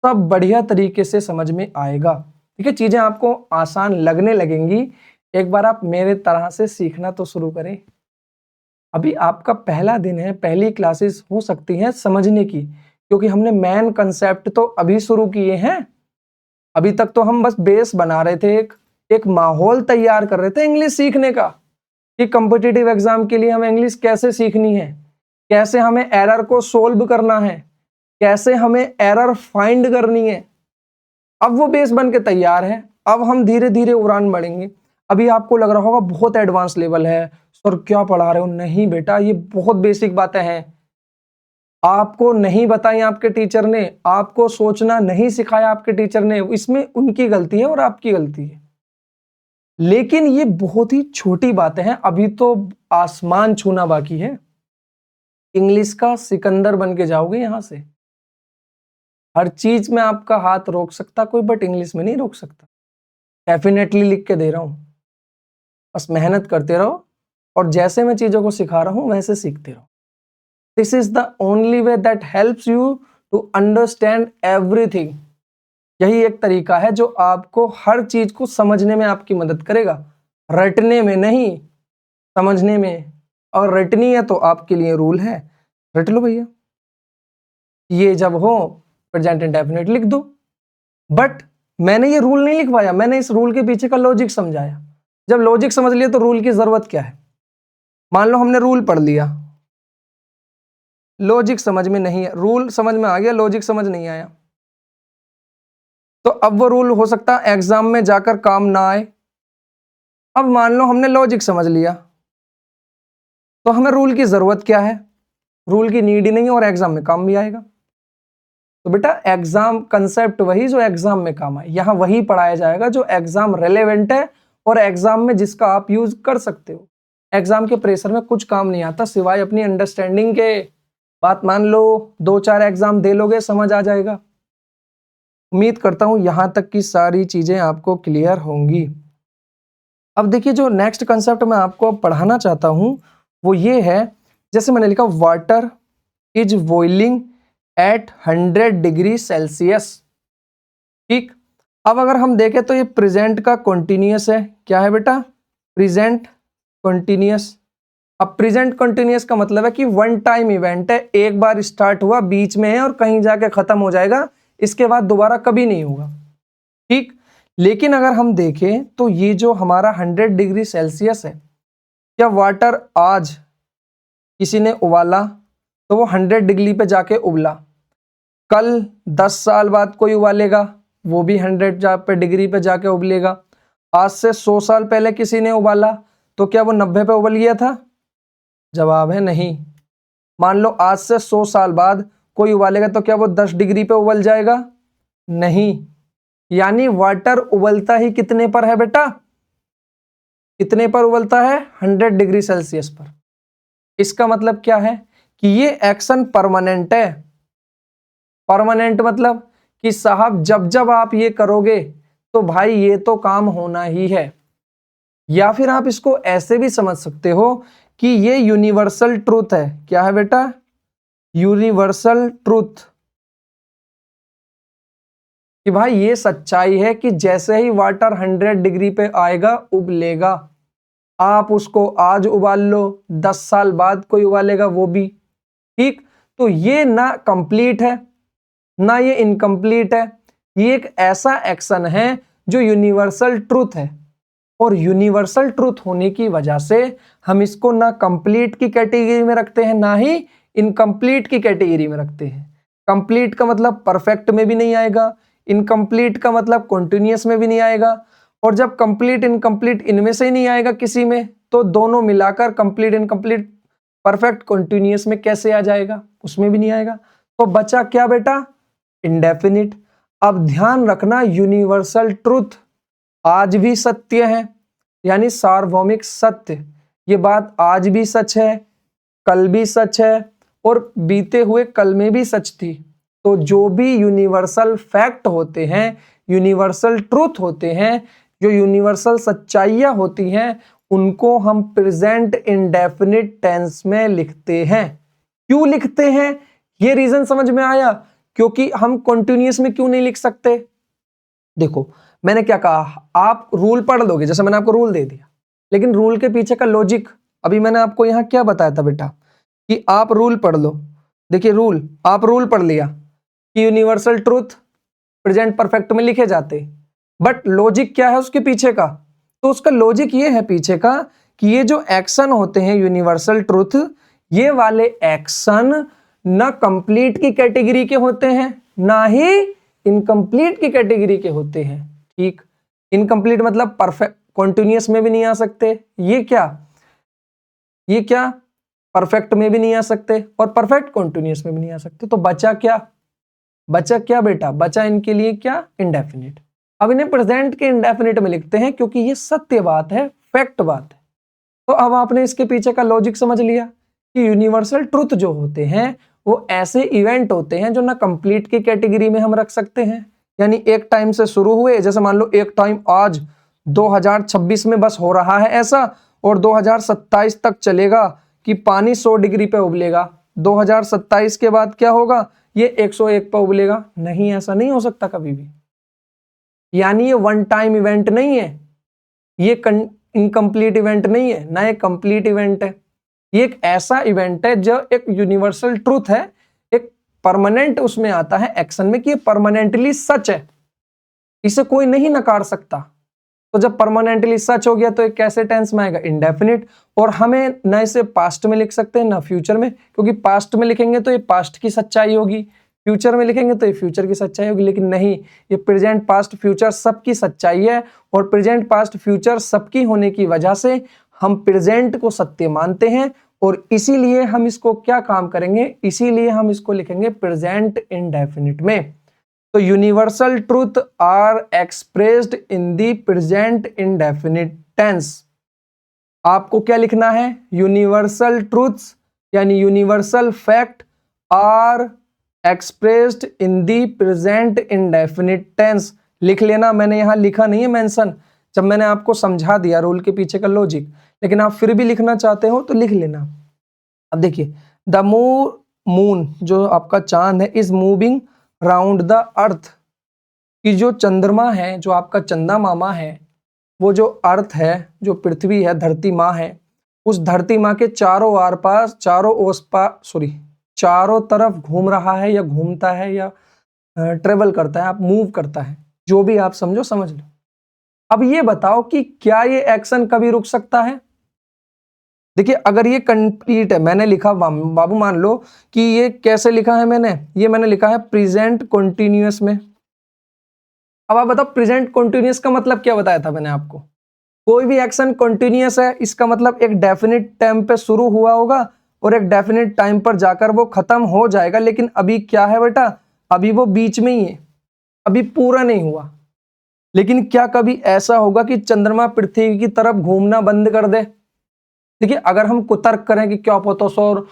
सब बढ़िया तरीके से समझ में आएगा। ठीक है, चीजें आपको आसान लगने लगेंगी। एक बार आप मेरे तरह से सीखना तो शुरू करें। अभी आपका पहला दिन है, पहली क्लासेस हो सकती हैं समझने की, क्योंकि हमने मेन कंसेप्ट तो अभी शुरू किए हैं। अभी तक तो हम बस बेस बना रहे थे, एक माहौल तैयार कर रहे थे इंग्लिश सीखने का, कि कॉम्पिटिटिव एग्जाम के लिए हमें इंग्लिश कैसे सीखनी है, कैसे हमें एरर को सोल्व करना है, कैसे हमें एरर फाइंड करनी है। अब वो बेस बन के तैयार है, अब हम धीरे धीरे उड़ान बढ़ेंगे। अभी आपको लग रहा होगा बहुत एडवांस लेवल है, सर क्या पढ़ा रहे हो। नहीं बेटा, ये बहुत बेसिक बातें हैं, आपको नहीं बताई आपके टीचर ने, आपको सोचना नहीं सिखाया आपके टीचर ने, इसमें उनकी गलती है और आपकी गलती है। लेकिन ये बहुत ही छोटी बातें हैं, अभी तो आसमान छूना बाकी है। इंग्लिश का सिकंदर बन के जाओगे यहां से। हर चीज में आपका हाथ रोक सकता कोई, बट इंग्लिश में नहीं रोक सकता। डेफिनेटली लिख के दे रहा हूं, बस मेहनत करते रहो, और जैसे मैं चीजों को सिखा रहा हूं वैसे सीखते रहो। This is the only way that helps you to understand everything. यही एक तरीका है जो आपको हर चीज को समझने में आपकी मदद करेगा, रटने में नहीं, समझने में। और रटनी है तो आपके लिए रूल है, रट लो भैया। ये जब हो प्रेजेंट इंडेफिनिट लिख दो। बट मैंने ये रूल नहीं लिखवाया, मैंने इस रूल के पीछे का लॉजिक समझाया। जब लॉजिक समझ लिया तो रूल की जरूरत क्या है। मान लो हमने रूल पढ़ लिया, लॉजिक समझ में नहीं है, रूल समझ में आ गया, लॉजिक समझ नहीं आया, तो अब वो रूल हो सकता है एग्जाम में जाकर काम ना आए। अब मान लो हमने लॉजिक समझ लिया, तो हमें रूल की जरूरत क्या है, रूल की नीड ही नहीं और एग्जाम में काम भी आएगा। तो बेटा एग्जाम कंसेप्ट वही जो एग्जाम में काम आए, यहाँ वही पढ़ाया जाएगा जो एग्जाम रेलेवेंट है और एग्जाम में जिसका आप यूज कर सकते हो। एग्जाम के प्रेशर में कुछ काम नहीं आता सिवाय अपनी अंडरस्टैंडिंग के। बात मान लो, 2-4 एग्जाम दे लोगे, समझ आ जाएगा। उम्मीद करता हूं यहां तक की सारी चीजें आपको क्लियर होंगी। अब देखिए जो नेक्स्ट कंसेप्ट मैं आपको पढ़ाना चाहता हूं वो ये है, जैसे मैंने लिखा water is boiling at 100 degree Celsius. ठीक, अब अगर हम देखें तो ये प्रेजेंट का कॉन्टिन्यूअस है। क्या है बेटा? Present continuous. अब प्रेजेंट कॉन्टिन्यूअस का मतलब है कि वन टाइम इवेंट है, एक बार स्टार्ट हुआ, बीच में है और कहीं जाके खत्म हो जाएगा, इसके बाद दोबारा कभी नहीं होगा। ठीक, लेकिन अगर हम देखें तो ये जो हमारा 100 डिग्री सेल्सियस है, क्या वाटर आज किसी ने उबाला तो वो 100 डिग्री पे जाके उबला, कल 10 साल बाद कोई उबालेगा वो भी 100 पे डिग्री पे जाके उबलेगा, आज से 100 साल पहले किसी ने उबाला तो क्या वो 90 पे उबल गया था? जवाब है नहीं। मान लो आज से 100 साल बाद कोई उबालेगा तो क्या वो 10 डिग्री पे उबल जाएगा? नहीं। यानी वाटर उबलता ही कितने पर है बेटा? कितने पर उबलता है? 100 डिग्री सेल्सियस पर। इसका मतलब क्या है कि ये एक्शन परमानेंट है। परमानेंट मतलब कि साहब जब जब आप ये करोगे तो भाई ये तो काम होना ही है। या फिर आप इसको ऐसे भी समझ सकते हो कि ये यूनिवर्सल ट्रूथ है। क्या है बेटा? यूनिवर्सल ट्रूथ, कि भाई ये सच्चाई है कि जैसे ही वाटर 100 डिग्री पे आएगा उबलेगा। आप उसको आज उबाल लो, 10 साल बाद कोई उबालेगा वो भी। ठीक, तो ये ना कंप्लीट है ना ये इनकम्प्लीट है, ये एक ऐसा एक्शन है जो यूनिवर्सल ट्रूथ है। और यूनिवर्सल ट्रूथ होने की वजह से हम इसको ना कंप्लीट की कैटेगरी में रखते हैं ना ही इनकम्प्लीट की कैटेगरी में रखते हैं। कंप्लीट का मतलब परफेक्ट में भी नहीं आएगा, इनकम्प्लीट का मतलब कॉन्टिन्यूअस में भी नहीं आएगा, और जब कंप्लीट इनकम्प्लीट इनमें से ही नहीं आएगा किसी में, तो दोनों मिलाकर कंप्लीट इनकम्प्लीट परफेक्ट कॉन्टिन्यूअस में कैसे आ जाएगा? उसमें भी नहीं आएगा। तो बचा क्या बेटा? इंडेफिनिट। अब ध्यान रखना, यूनिवर्सल ट्रूथ आज भी सत्य है, यानी सार्वभौमिक सत्य। ये बात आज भी सच है, कल भी सच है और बीते हुए कल में भी सच थी। तो जो भी यूनिवर्सल फैक्ट होते हैं, यूनिवर्सल ट्रूथ होते हैं, जो यूनिवर्सल सच्चाइयां होती हैं, उनको हम प्रेजेंट इंडेफिनिट टेंस में लिखते हैं। क्यों लिखते हैं? ये रीजन समझ में आया? क्योंकि हम कॉन्टिन्यूअस में क्यों नहीं लिख सकते? देखो मैंने क्या कहा, आप रूल पढ़ लोगे, जैसे मैंने आपको रूल दे दिया, लेकिन रूल के पीछे का लॉजिक अभी मैंने आपको यहां क्या बताया था बेटा, कि आप रूल पढ़ लो। देखिए रूल, आप रूल पढ़ लिया कि यूनिवर्सल ट्रूथ प्रेजेंट परफेक्ट में लिखे जाते, बट लॉजिक क्या है उसके पीछे का? तो उसका लॉजिक ये है पीछे का कि ये जो एक्शन होते हैं यूनिवर्सल ट्रूथ, ये वाले एक्शन ना कंप्लीट की कैटेगरी के होते हैं ना ही इनकम्प्लीट की कैटेगरी के होते हैं। ठीक, इनकम्प्लीट मतलब परफेक्ट कॉन्टिन्यूअस में भी नहीं आ सकते, ये क्या परफेक्ट में भी नहीं आ सकते और परफेक्ट कॉन्टिन्यूअस में भी नहीं आ सकते। तो बचा क्या बेटा? बचा इनके लिए क्या? इंडेफिनिट। अब इन्हें प्रेजेंट के इंडेफिनिट में लिखते हैं क्योंकि ये सत्य बात है, फैक्ट बात है। तो अब आपने इसके पीछे का लॉजिक समझ लिया कि यूनिवर्सल ट्रूथ जो होते हैं वो ऐसे इवेंट होते हैं जो ना कंप्लीट की कैटेगरी में हम रख सकते हैं, यानी एक टाइम से शुरू हुए, जैसे मान लो एक टाइम आज 2026 में बस हो रहा है ऐसा, और 2027 तक चलेगा कि पानी 100 डिग्री पे उबलेगा, 2027 के बाद क्या होगा? ये 101 पे उबलेगा। नहीं, ऐसा नहीं हो सकता कभी भी। यानी ये वन टाइम इवेंट नहीं है, ये इनकम्प्लीट इवेंट नहीं है, ना ये कंप्लीट इवेंट है। ये एक ऐसा इवेंट है जो एक यूनिवर्सल ट्रूथ है, एक परमानेंट उसमें आता है एक्शन में कि ये परमानेंटली सच है, इसे कोई नहीं नकार सकता। तो जब परमानेंटली सच हो गया तो एक कैसे टेंस में आएगा? इंडेफिनिट। और हमें न इसे पास्ट में लिख सकते हैं ना फ्यूचर में, क्योंकि पास्ट में लिखेंगे तो ये पास्ट की सच्चाई होगी, फ्यूचर में लिखेंगे तो ये फ्यूचर की सच्चाई होगी। लेकिन नहीं, ये प्रेजेंट पास्ट फ्यूचर सबकी सच्चाई है, और प्रेजेंट पास्ट फ्यूचर सबकी होने की वजह से हम प्रेजेंट को सत्य मानते हैं और इसीलिए हम इसको क्या काम करेंगे, इसीलिए हम इसको लिखेंगे प्रेजेंट इंडेफिनिट में। तो universal truth are expressed in the present indefinite tense. आपको क्या लिखना है, यूनिवर्सल ट्रूथ्स यानी universal fact are expressed in the present indefinite tense. लिख लेना, मैंने यहां लिखा नहीं है मेंशन, जब मैंने आपको समझा दिया रूल के पीछे का लॉजिक, लेकिन आप फिर भी लिखना चाहते हो तो लिख लेना। अब देखिए, द मून जो आपका चांद है is moving round the earth, कि जो चंद्रमा है, जो आपका चंदा मामा है, वो जो अर्थ है, जो पृथ्वी है, धरती माँ है, उस धरती माँ के चारों तरफ घूम रहा है या घूमता है या ट्रेवल करता है, आप मूव करता है, जो भी आप समझो समझ लो। अब ये बताओ कि क्या ये एक्शन कभी रुक सकता है? देखिए, अगर ये कंप्लीट है, मैंने लिखा बाबू, मान लो कि ये कैसे लिखा है मैंने लिखा है प्रेजेंट कॉन्टिन्यूअस में। अब आप बताओ प्रेजेंट कॉन्टिन्यूअस का मतलब क्या बताया था मैंने आपको? कोई भी एक्शन कॉन्टिन्यूअस है, इसका मतलब एक डेफिनेट टाइम पे शुरू हुआ होगा और एक डेफिनेट टाइम पर जाकर वो खत्म हो जाएगा। लेकिन अभी क्या है बेटा, अभी वो बीच में ही है, अभी पूरा नहीं हुआ। लेकिन क्या कभी ऐसा होगा कि चंद्रमा पृथ्वी की तरफ घूमना बंद कर दे? देखिए, अगर हम कुतर्क करें कि क्या पता सर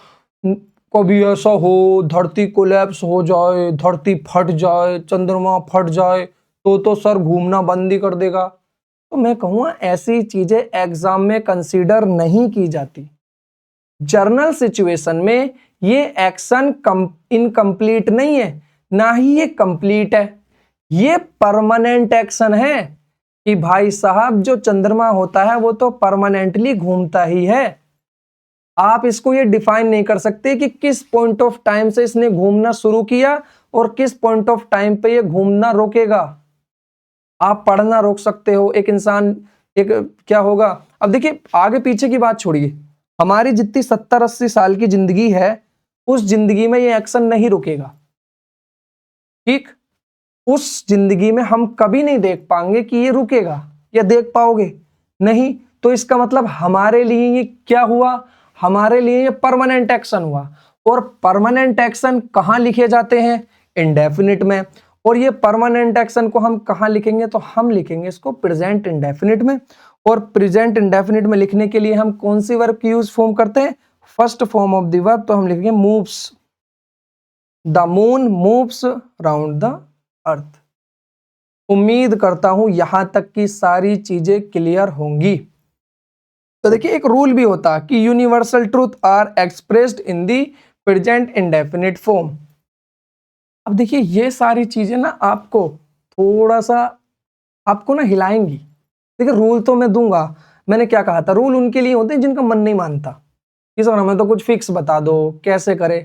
कभी ऐसा हो, धरती कोलैप्स हो जाए, धरती फट जाए, चंद्रमा फट जाए, तो सर घूमना बंद ही कर देगा, तो मैं कहूँगा ऐसी चीजें एग्जाम में कंसीडर नहीं की जाती। जर्नल सिचुएशन में ये एक्शन इनकम्प्लीट नहीं है, ना ही ये कंप्लीट है, ये परमानेंट एक्शन है कि भाई साहब जो चंद्रमा होता है वो तो परमानेंटली घूमता ही है। आप इसको ये डिफाइन नहीं कर सकते कि किस पॉइंट ऑफ टाइम से इसने घूमना शुरू किया और किस पॉइंट ऑफ टाइम पे ये घूमना रोकेगा। आप पढ़ना रोक सकते हो, एक इंसान एक क्या होगा। अब देखिए, आगे पीछे की बात छोड़िए, हमारी जितनी 70-80 साल की जिंदगी है, उस जिंदगी में ये एक्शन नहीं रुकेगा। ठीक, उस जिंदगी में हम कभी नहीं देख पाएंगे कि ये रुकेगा, या देख पाओगे नहीं। तो इसका मतलब हमारे लिए ये क्या हुआ, हमारे लिए ये परमानेंट एक्शन हुआ। और परमानेंट एक्शन कहां लिखे जाते हैं? इंडेफिनिट में। और ये परमानेंट एक्शन को हम कहां लिखेंगे? तो हम लिखेंगे इसको प्रेजेंट इंडेफिनिट में। और प्रेजेंट इंडेफिनिट में लिखने के लिए हम कौन सी वर्ब की यूज फॉर्म करते हैं? First form of the verb, तो हम लिखेंगे moves. The moon moves round the earth. उम्मीद करता हूं यहां तक की सारी चीजें क्लियर होंगी। तो देखिए, एक रूल भी होता है कि universal truth are expressed in the present indefinite form. अब देखिए, ये सारी चीजें ना आपको थोड़ा सा आपको ना हिलाएंगी। देखिए, रूल तो मैं दूंगा, मैंने क्या कहा था, रूल उनके लिए होते हैं जिनका मन नहीं मानता कि सर हमें तो कुछ फिक्स बता दो कैसे करे।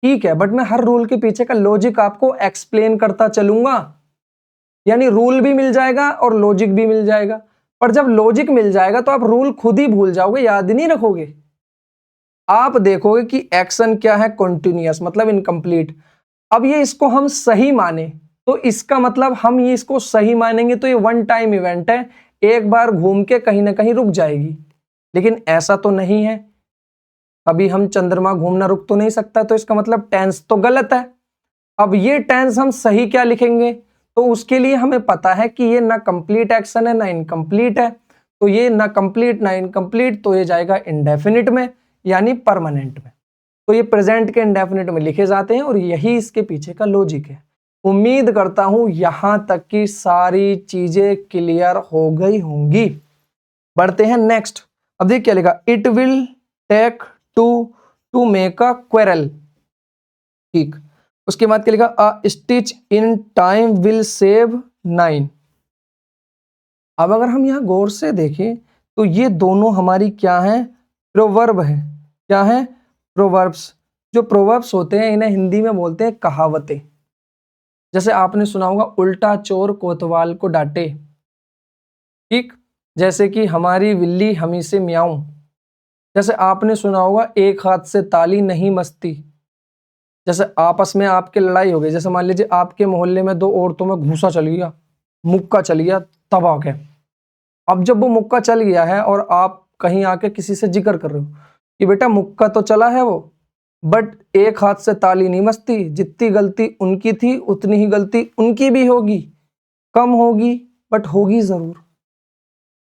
ठीक है, बट मैं हर रूल के पीछे का लॉजिक आपको एक्सप्लेन करता चलूंगा, यानी रूल भी मिल जाएगा और लॉजिक भी मिल जाएगा। पर जब लॉजिक मिल जाएगा तो आप रूल खुद ही भूल जाओगे, याद ही नहीं रखोगे। आप देखोगे कि एक्शन क्या है, कंटिन्यूअस मतलब इनकम्प्लीट। अब ये इसको हम सही माने तो इसका मतलब हम ये इसको सही मानेंगे तो ये वन टाइम इवेंट है, एक बार घूम के कहीं ना कहीं रुक जाएगी। लेकिन ऐसा तो नहीं है, अभी हम चंद्रमा घूमना रुक तो नहीं सकता, तो इसका मतलब टेंस तो गलत है। अब ये टेंस हम सही क्या लिखेंगे? तो उसके लिए हमें पता है कि ये ना कंप्लीट एक्शन है ना इनकम्प्लीट है, तो ये ना कंप्लीट ना इनकम्प्लीट, तो ये जाएगा इंडेफिनिट में यानी परमानेंट में। तो ये प्रेजेंट के इंडेफिनिट में लिखे जाते हैं और यही इसके पीछे का लॉजिक है। उम्मीद करता हूं यहां तक की सारी चीजें क्लियर हो गई होंगी। बढ़ते हैं नेक्स्ट। अब देखिए क्या लिखा, it will take to make a quarrel. ठीक, उसके बाद क्या लिखा, अ stitch in time will save 9। अब अगर हम यहां गौर से देखें तो ये दोनों हमारी क्या है, प्रोवर्ब है। क्या है? प्रोवर्ब्स। जो प्रोवर्ब्स होते हैं इन्हें हिंदी में बोलते हैं कहावतें। जैसे आपने सुना होगा, उल्टा चोर कोतवाल को डांटे। ठीक, जैसे कि हमारी बिल्ली हमी से म्याऊं। जैसे आपने सुना होगा, एक हाथ से ताली नहीं बजती। जैसे आपस में आपके लड़ाई हो गई, जैसे मान लीजिए आपके मोहल्ले में दो औरतों में घूसा चल गया, मुक्का चल गया तबाह के। अब जब वो मुक्का चल गया है और आप कहीं आके किसी से जिक्र कर रहे हो, कि बेटा मुक्का तो चला है वो, बट एक हाथ से ताली नहीं बजती, जितनी गलती उनकी थी उतनी ही गलती उनकी भी होगी, कम होगी बट होगी जरूर।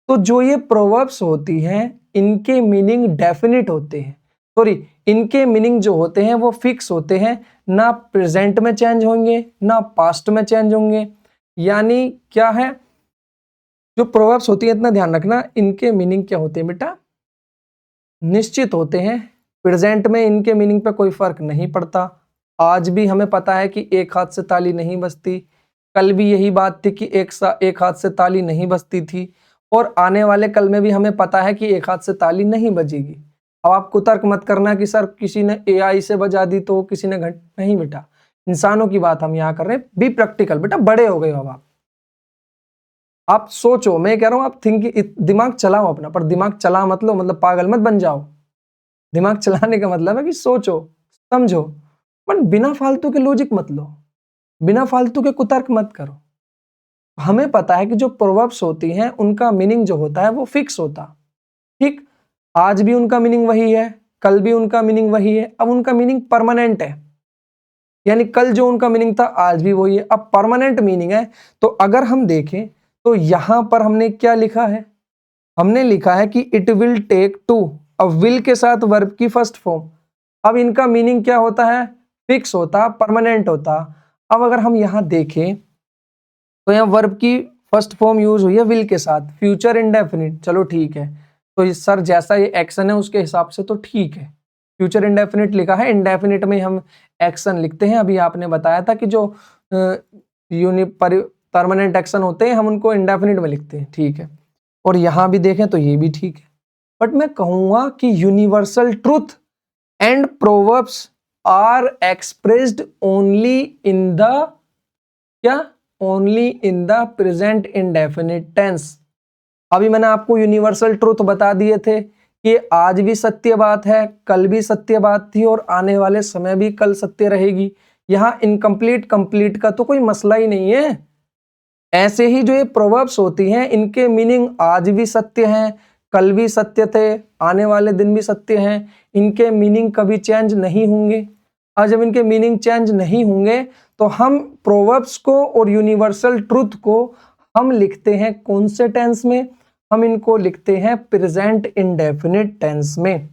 तो जो ये प्रोवर्ब्स होती हैं इनके मीनिंग डेफिनिट होते हैं, सॉरी इनके मीनिंग जो होते हैं वो फिक्स होते हैं, ना प्रेजेंट में चेंज होंगे ना पास्ट में चेंज होंगे। यानी क्या है, जो प्रोवर्ब्स होती है इतना ध्यान रखना, इनके मीनिंग क्या होते हैं बेटा, निश्चित होते हैं। प्रेजेंट में इनके मीनिंग पे कोई फर्क नहीं पड़ता। आज भी हमें पता है कि एक हाथ से ताली नहीं बजती, कल भी यही बात थी कि एक हाथ से ताली नहीं बजती थी, और आने वाले कल में भी हमें पता है कि एक हाथ से ताली नहीं बजेगी। अब आप कुतर्क मत करना कि सर किसी ने एआई से बजा दी तो किसी ने घट, नहीं बेटा, इंसानों की बात हम यहाँ कर रहे हैं। बी प्रैक्टिकल बेटा, बड़े हो गए हो अब आप सोचो, मैं कह रहा हूं आप दिमाग चलाओ अपना, पर दिमाग चला मतलब पागल मत बन जाओ। दिमाग चलाने का मतलब है कि सोचो समझो, पर बिना फालतू के लॉजिक मत लो, बिना फालतू के कुतर्क मत करो। हमें पता है कि जो प्रोवर्ब्स होती हैं उनका मीनिंग जो होता है वो फिक्स होता, ठीक। आज भी उनका मीनिंग वही है, कल भी उनका मीनिंग वही है, अब उनका मीनिंग परमानेंट है। यानी कल जो उनका मीनिंग था आज भी वही है, अब परमानेंट मीनिंग है। तो अगर हम देखें तो यहां पर हमने क्या लिखा है, हमने लिखा है कि इट विल टेक टू, अब विल के साथ वर्ब की फर्स्ट फॉर्म। अब इनका मीनिंग क्या होता है, फिक्स होता, परमानेंट होता। अब अगर हम यहां देखें तो यहाँ वर्ब की फर्स्ट फॉर्म यूज हुई है विल के साथ, फ्यूचर इंडेफिनिट, चलो ठीक है। तो सर जैसा ये एक्शन है उसके हिसाब से तो ठीक है, फ्यूचर इंडेफिनिट लिखा है, इंडेफिनिट में हम एक्शन लिखते हैं। अभी आपने बताया था कि जो परमानेंट एक्शन होते हैं हम उनको इंडेफिनिट में लिखते हैं, ठीक है। और यहां भी देखें तो ये भी ठीक है, बट मैं कहूंगा कि universal truth and proverbs are expressed only in the क्या, only in the present indefinite tense. अभी मैंने आपको यूनिवर्सल ट्रूथ बता दिए थे कि आज भी सत्य बात है, कल भी सत्य बात थी और आने वाले समय भी कल सत्य रहेगी। यहां इनकम्प्लीट कंप्लीट का तो कोई मसला ही नहीं है। ऐसे ही जो ये प्रोवर्ब्स होती हैं इनके मीनिंग आज भी सत्य हैं, कल भी सत्य थे, आने वाले दिन भी सत्य हैं, इनके मीनिंग कभी चेंज नहीं होंगे। और जब इनके मीनिंग चेंज नहीं होंगे तो हम प्रोवर्ब्स को और यूनिवर्सल ट्रूथ को हम लिखते हैं कौन से टेंस में, हम इनको लिखते हैं प्रेजेंट इंडेफिनिट टेंस में।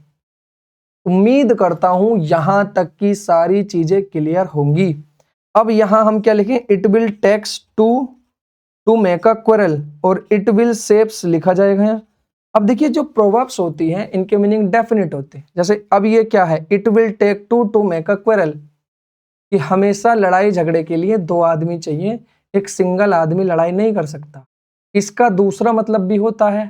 उम्मीद करता हूं यहां तक की सारी चीजें क्लियर होंगी। अब यहां हम क्या लिखें, it will takes to make a quarrel, और इट विल शेप्स लिखा जाएगा। अब देखिए जो प्रोवर्ब्स होती हैं इनके मीनिंग डेफिनिट होते हैं। जैसे अब ये क्या है, it will take to make a quarrel, कि हमेशा लड़ाई झगड़े के लिए दो आदमी चाहिए, एक सिंगल आदमी लड़ाई नहीं कर सकता। इसका दूसरा मतलब भी होता है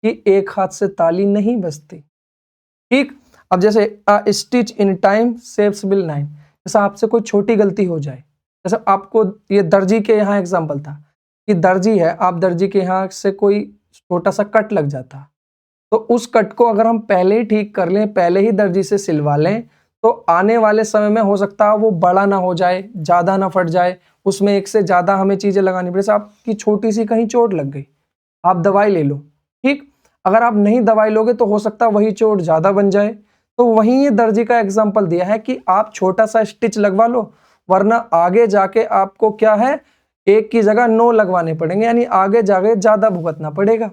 कि एक हाथ से ताली नहीं बजती, ठीक। अब जैसे stitch in time saves bill 9, जैसा आपसे कोई छोटी गलती हो जाए, जैसे आपको ये दर्जी के यहाँ एग्जाम्पल था कि दर्जी है, आप दर्जी के यहाँ से कोई छोटा सा कट लग जाता, तो उस कट को अगर हम पहले ही ठीक कर लें, पहले ही दर्जी से सिलवा लें, तो आने वाले समय में हो सकता है वो बड़ा ना हो जाए, ज्यादा ना फट जाए, उसमें एक से ज्यादा हमें चीजें लगानी पड़े। जैसे आपकी छोटी सी कहीं चोट लग गई, आप दवाई ले लो, ठीक। अगर आप नहीं दवाई लोगे तो हो सकता है वही चोट ज्यादा बन जाए। तो वहीं ये दर्जी का एग्जाम्पल दिया है कि आप छोटा सा स्टिच लगवा लो, वरना आगे जाके आपको क्या है, एक की जगह 9 लगवाने पड़ेंगे, यानी आगे जाके ज्यादा भुगतना पड़ेगा।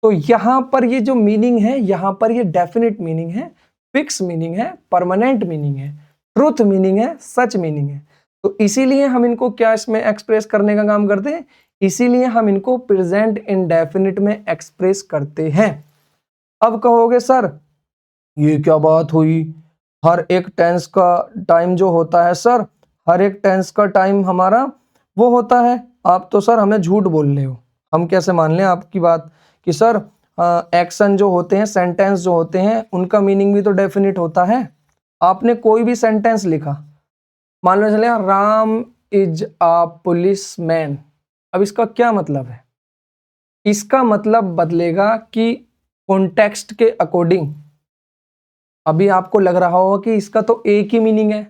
तो यहां पर ये जो मीनिंग है, यहां पर ये डेफिनेट मीनिंग है, फिक्स मीनिंग है, परमानेंट मीनिंग है, ट्रूथ मीनिंग है, सच मीनिंग है। तो इसीलिए हम इनको क्या इसमें एक्सप्रेस करने का काम करते हैं, इसीलिए हम इनको प्रेजेंट इंडेफिनिट में एक्सप्रेस करते हैं। अब कहोगे सर ये क्या बात हुई, हर एक टेंस का टाइम जो होता है सर, हर एक टेंस का टाइम हमारा वो होता है, आप तो सर हमें झूठ बोल रहे हो। हम कैसे मान लें आपकी बात कि सर एक्शन जो होते हैं, सेंटेंस जो होते हैं, उनका मीनिंग भी तो डेफिनिट होता है। आपने कोई भी सेंटेंस लिखा, मान लो चले Ram is a police man, अब इसका क्या मतलब है, इसका मतलब बदलेगा कि कॉन्टेक्स्ट के अकॉर्डिंग। अभी आपको लग रहा होगा कि इसका तो एक ही मीनिंग है,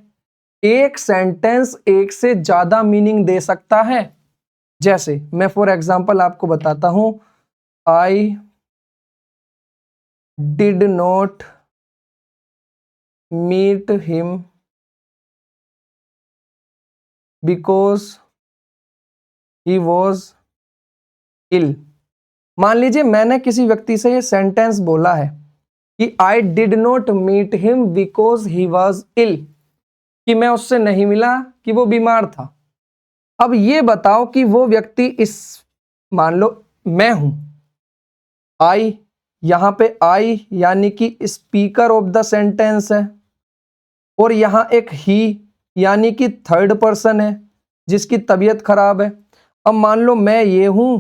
एक सेंटेंस एक से ज्यादा मीनिंग दे सकता है। जैसे मैं फॉर एग्जांपल आपको बताता हूं, I did not meet him because he was ill। मान लीजिए मैंने किसी व्यक्ति से ये सेंटेंस बोला है कि I did not meet him because he was ill, कि मैं उससे नहीं मिला कि वो बीमार था। अब ये बताओ कि वो व्यक्ति इस, मान लो मैं हूं, I, यहां पे I यानी कि स्पीकर ऑफ द सेंटेंस है, और यहां एक ही यानी कि थर्ड पर्सन है जिसकी तबीयत खराब है। अब मान लो मैं ये हूं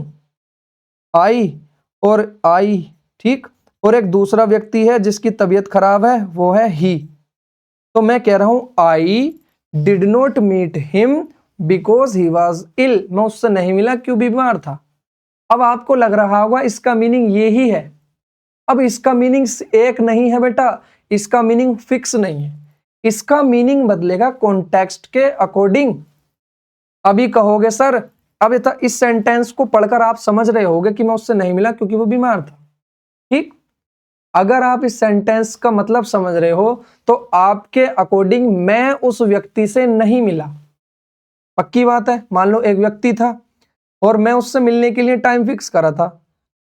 I और I, ठीक, और एक दूसरा व्यक्ति है जिसकी तबीयत खराब है, वो है ही। तो मैं कह रहा हूं I did not meet him because he was ill, मैं उससे नहीं मिला क्यों बीमार था। अब आपको लग रहा होगा इसका मीनिंग ये ही है। अब इसका मीनिंग एक नहीं है बेटा, इसका मीनिंग फिक्स नहीं है, इसका मीनिंग बदलेगा कॉन्टेक्स्ट के अकॉर्डिंग। अभी कहोगे सर, अब इस सेंटेंस को पढ़कर आप समझ रहे होगे कि मैं उससे नहीं मिला क्योंकि वो बीमार था, ठीक। अगर आप इस सेंटेंस का मतलब समझ रहे हो तो आपके अकॉर्डिंग मैं उस व्यक्ति से नहीं मिला। पक्की बात है। मान लो एक व्यक्ति था और मैं उससे मिलने के लिए टाइम फिक्स करा था,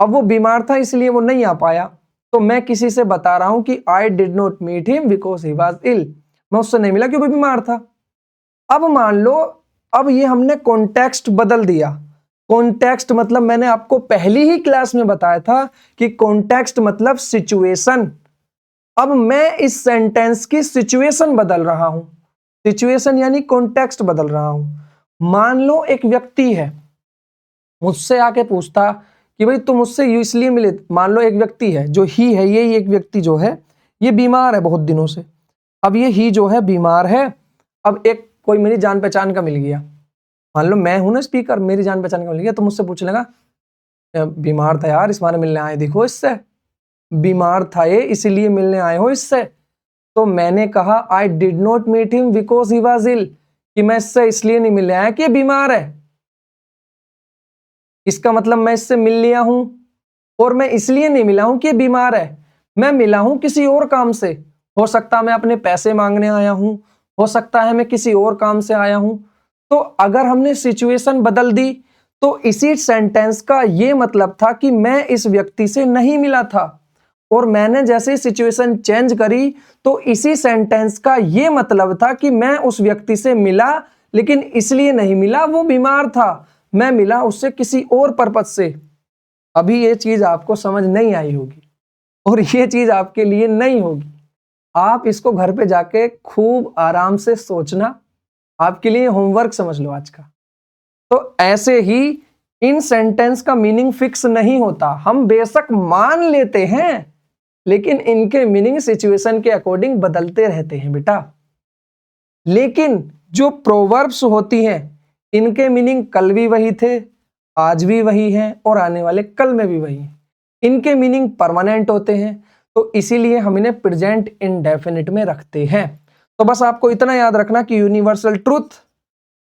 अब वो बीमार था इसलिए वो नहीं आ पाया, तो मैं किसी से बता रहा हूं कि I did not meet him because he was ill, मैं उससे नहीं मिला क्योंकि बीमार था। अब मान लो, अब ये हमने कॉन्टेक्स्ट बदल दिया। कॉन्टेक्स्ट मतलब मैंने आपको पहली ही क्लास में बताया था कि कॉन्टेक्स्ट मतलब सिचुएशन। अब मैं इस सेंटेंस की सिचुएशन बदल रहा हूं, सिचुएशन यानी कॉन्टेक्स्ट बदल रहा हूं। मान लो एक व्यक्ति है, मुझसे आके पूछता कि भाई तुम मुझसे इसलिए मिले। मान लो एक व्यक्ति है जो ही है, ये एक व्यक्ति जो है ये बीमार है बहुत दिनों से। अब ये ही जो है बीमार है, अब एक कोई मेरी जान पहचान का मिल गया, मान लो मैं हूं ना स्पीकर, मेरी जान पहचान का मिल गया, तो मुझसे पूछ लेगा बीमार था यार, इस बारे मिलने आए, देखो इससे बीमार था ये इसलिए मिलने आए हो इससे। तो मैंने कहा I did not meet him because he was ill, कि मैं इससे इसलिए नहीं मिलने आया कि ये बीमार है। इसका मतलब मैं इससे मिल लिया हूं और मैं इसलिए नहीं मिला हूं कि ये बीमार है, मैं मिला हूं किसी और काम से। हो सकता है मैं अपने पैसे मांगने आया हूं, हो सकता है मैं किसी और काम से आया हूं। तो अगर हमने सिचुएशन बदल दी तो इसी सेंटेंस का ये मतलब था कि मैं इस व्यक्ति से नहीं मिला था, और मैंने जैसे सिचुएशन चेंज करी तो इसी सेंटेंस का ये मतलब था कि मैं उस व्यक्ति से मिला, लेकिन इसलिए नहीं मिला वो बीमार था, मैं मिला उससे किसी और पर्पज से। अभी ये चीज आपको समझ नहीं आई होगी और ये चीज आपके लिए नहीं होगी। आप इसको घर पे जाके खूब आराम से सोचना, आपके लिए होमवर्क समझ लो आज का। तो ऐसे ही इन सेंटेंस का मीनिंग फिक्स नहीं होता, हम बेशक मान लेते हैं लेकिन इनके मीनिंग सिचुएशन के अकॉर्डिंग बदलते रहते हैं बेटा। लेकिन जो प्रोवर्ब्स होती हैं इनके मीनिंग कल भी वही थे, आज भी वही हैं और आने वाले कल में भी वही हैं। इनके मीनिंग परमानेंट होते हैं, तो इसीलिए हम इन्हें प्रेजेंट इंडेफिनिट में रखते हैं। तो बस आपको इतना याद रखना कि universal truth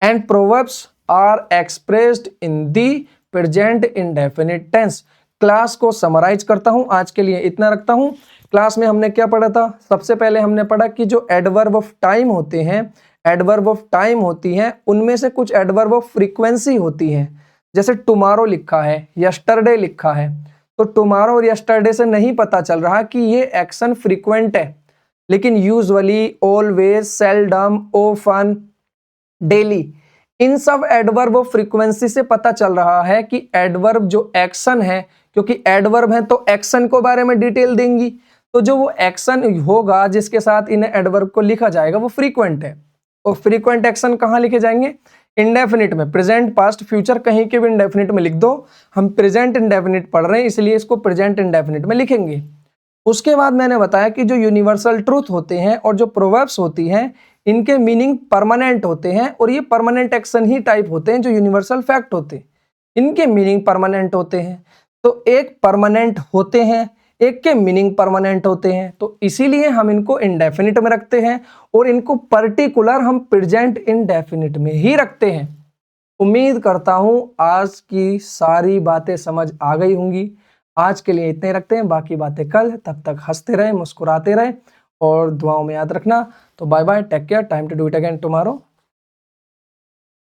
and proverbs are expressed in the present indefinite tense. Class को समराइज करता हूं, आज के लिए इतना रखता हूं। क्लास में हमने क्या पढ़ा था? सबसे पहले हमने पढ़ा कि जो एडवर्ब ऑफ टाइम होते हैं, एडवर्ब ऑफ टाइम होती हैं, उनमें से कुछ एडवर्ब ऑफ फ्रीक्वेंसी होती हैं। जैसे टुमारो लिखा है, यस्टरडे लिखा है, तो टुमारो और यस्टरडे से नहीं पता चल रहा कि ये एक्शन फ्रीक्वेंट है, लेकिन usually, always, seldom, often, daily, इन सब एडवर्ब ऑफ फ्रीक्वेंसी से पता चल रहा है कि एडवर्ब जो एक्शन है, क्योंकि एडवर्ब है तो एक्शन को बारे में डिटेल देंगी, तो जो वो एक्शन होगा जिसके साथ इन एडवर्ब को लिखा जाएगा वो फ्रीक्वेंट है। और फ्रीक्वेंट एक्शन कहाँ लिखे जाएंगे? इंडेफिनिट में, प्रेजेंट, पास्ट, फ्यूचर, कहीं के भी इंडेफिनिट में लिख दो। हम प्रेजेंट इंडेफिनिट पढ़ रहे हैं इसलिए इसको प्रेजेंट इंडेफिनिट में लिखेंगे। उसके बाद मैंने बताया कि जो यूनिवर्सल ट्रूथ होते हैं और जो प्रोवर्ब्स होती हैं, इनके मीनिंग परमानेंट होते हैं, और ये परमानेंट एक्शन ही टाइप होते हैं जो यूनिवर्सल फैक्ट होते हैं, इनके मीनिंग परमानेंट होते हैं। तो एक परमानेंट होते हैं, एक के मीनिंग परमानेंट होते हैं, तो इसीलिए हम इनको इंडेफिनिट में रखते हैं और इनको पर्टिकुलर हम प्रेजेंट इंडेफिनिट में ही रखते हैं। उम्मीद करता हूं आज की सारी बातें समझ आ गई होंगी। आज के लिए इतने रखते हैं, बाकी बातें कल। तब तक हंसते रहे, मुस्कुराते रहे और दुआओं में याद रखना। तो bye bye, take care, time to do it again tomorrow.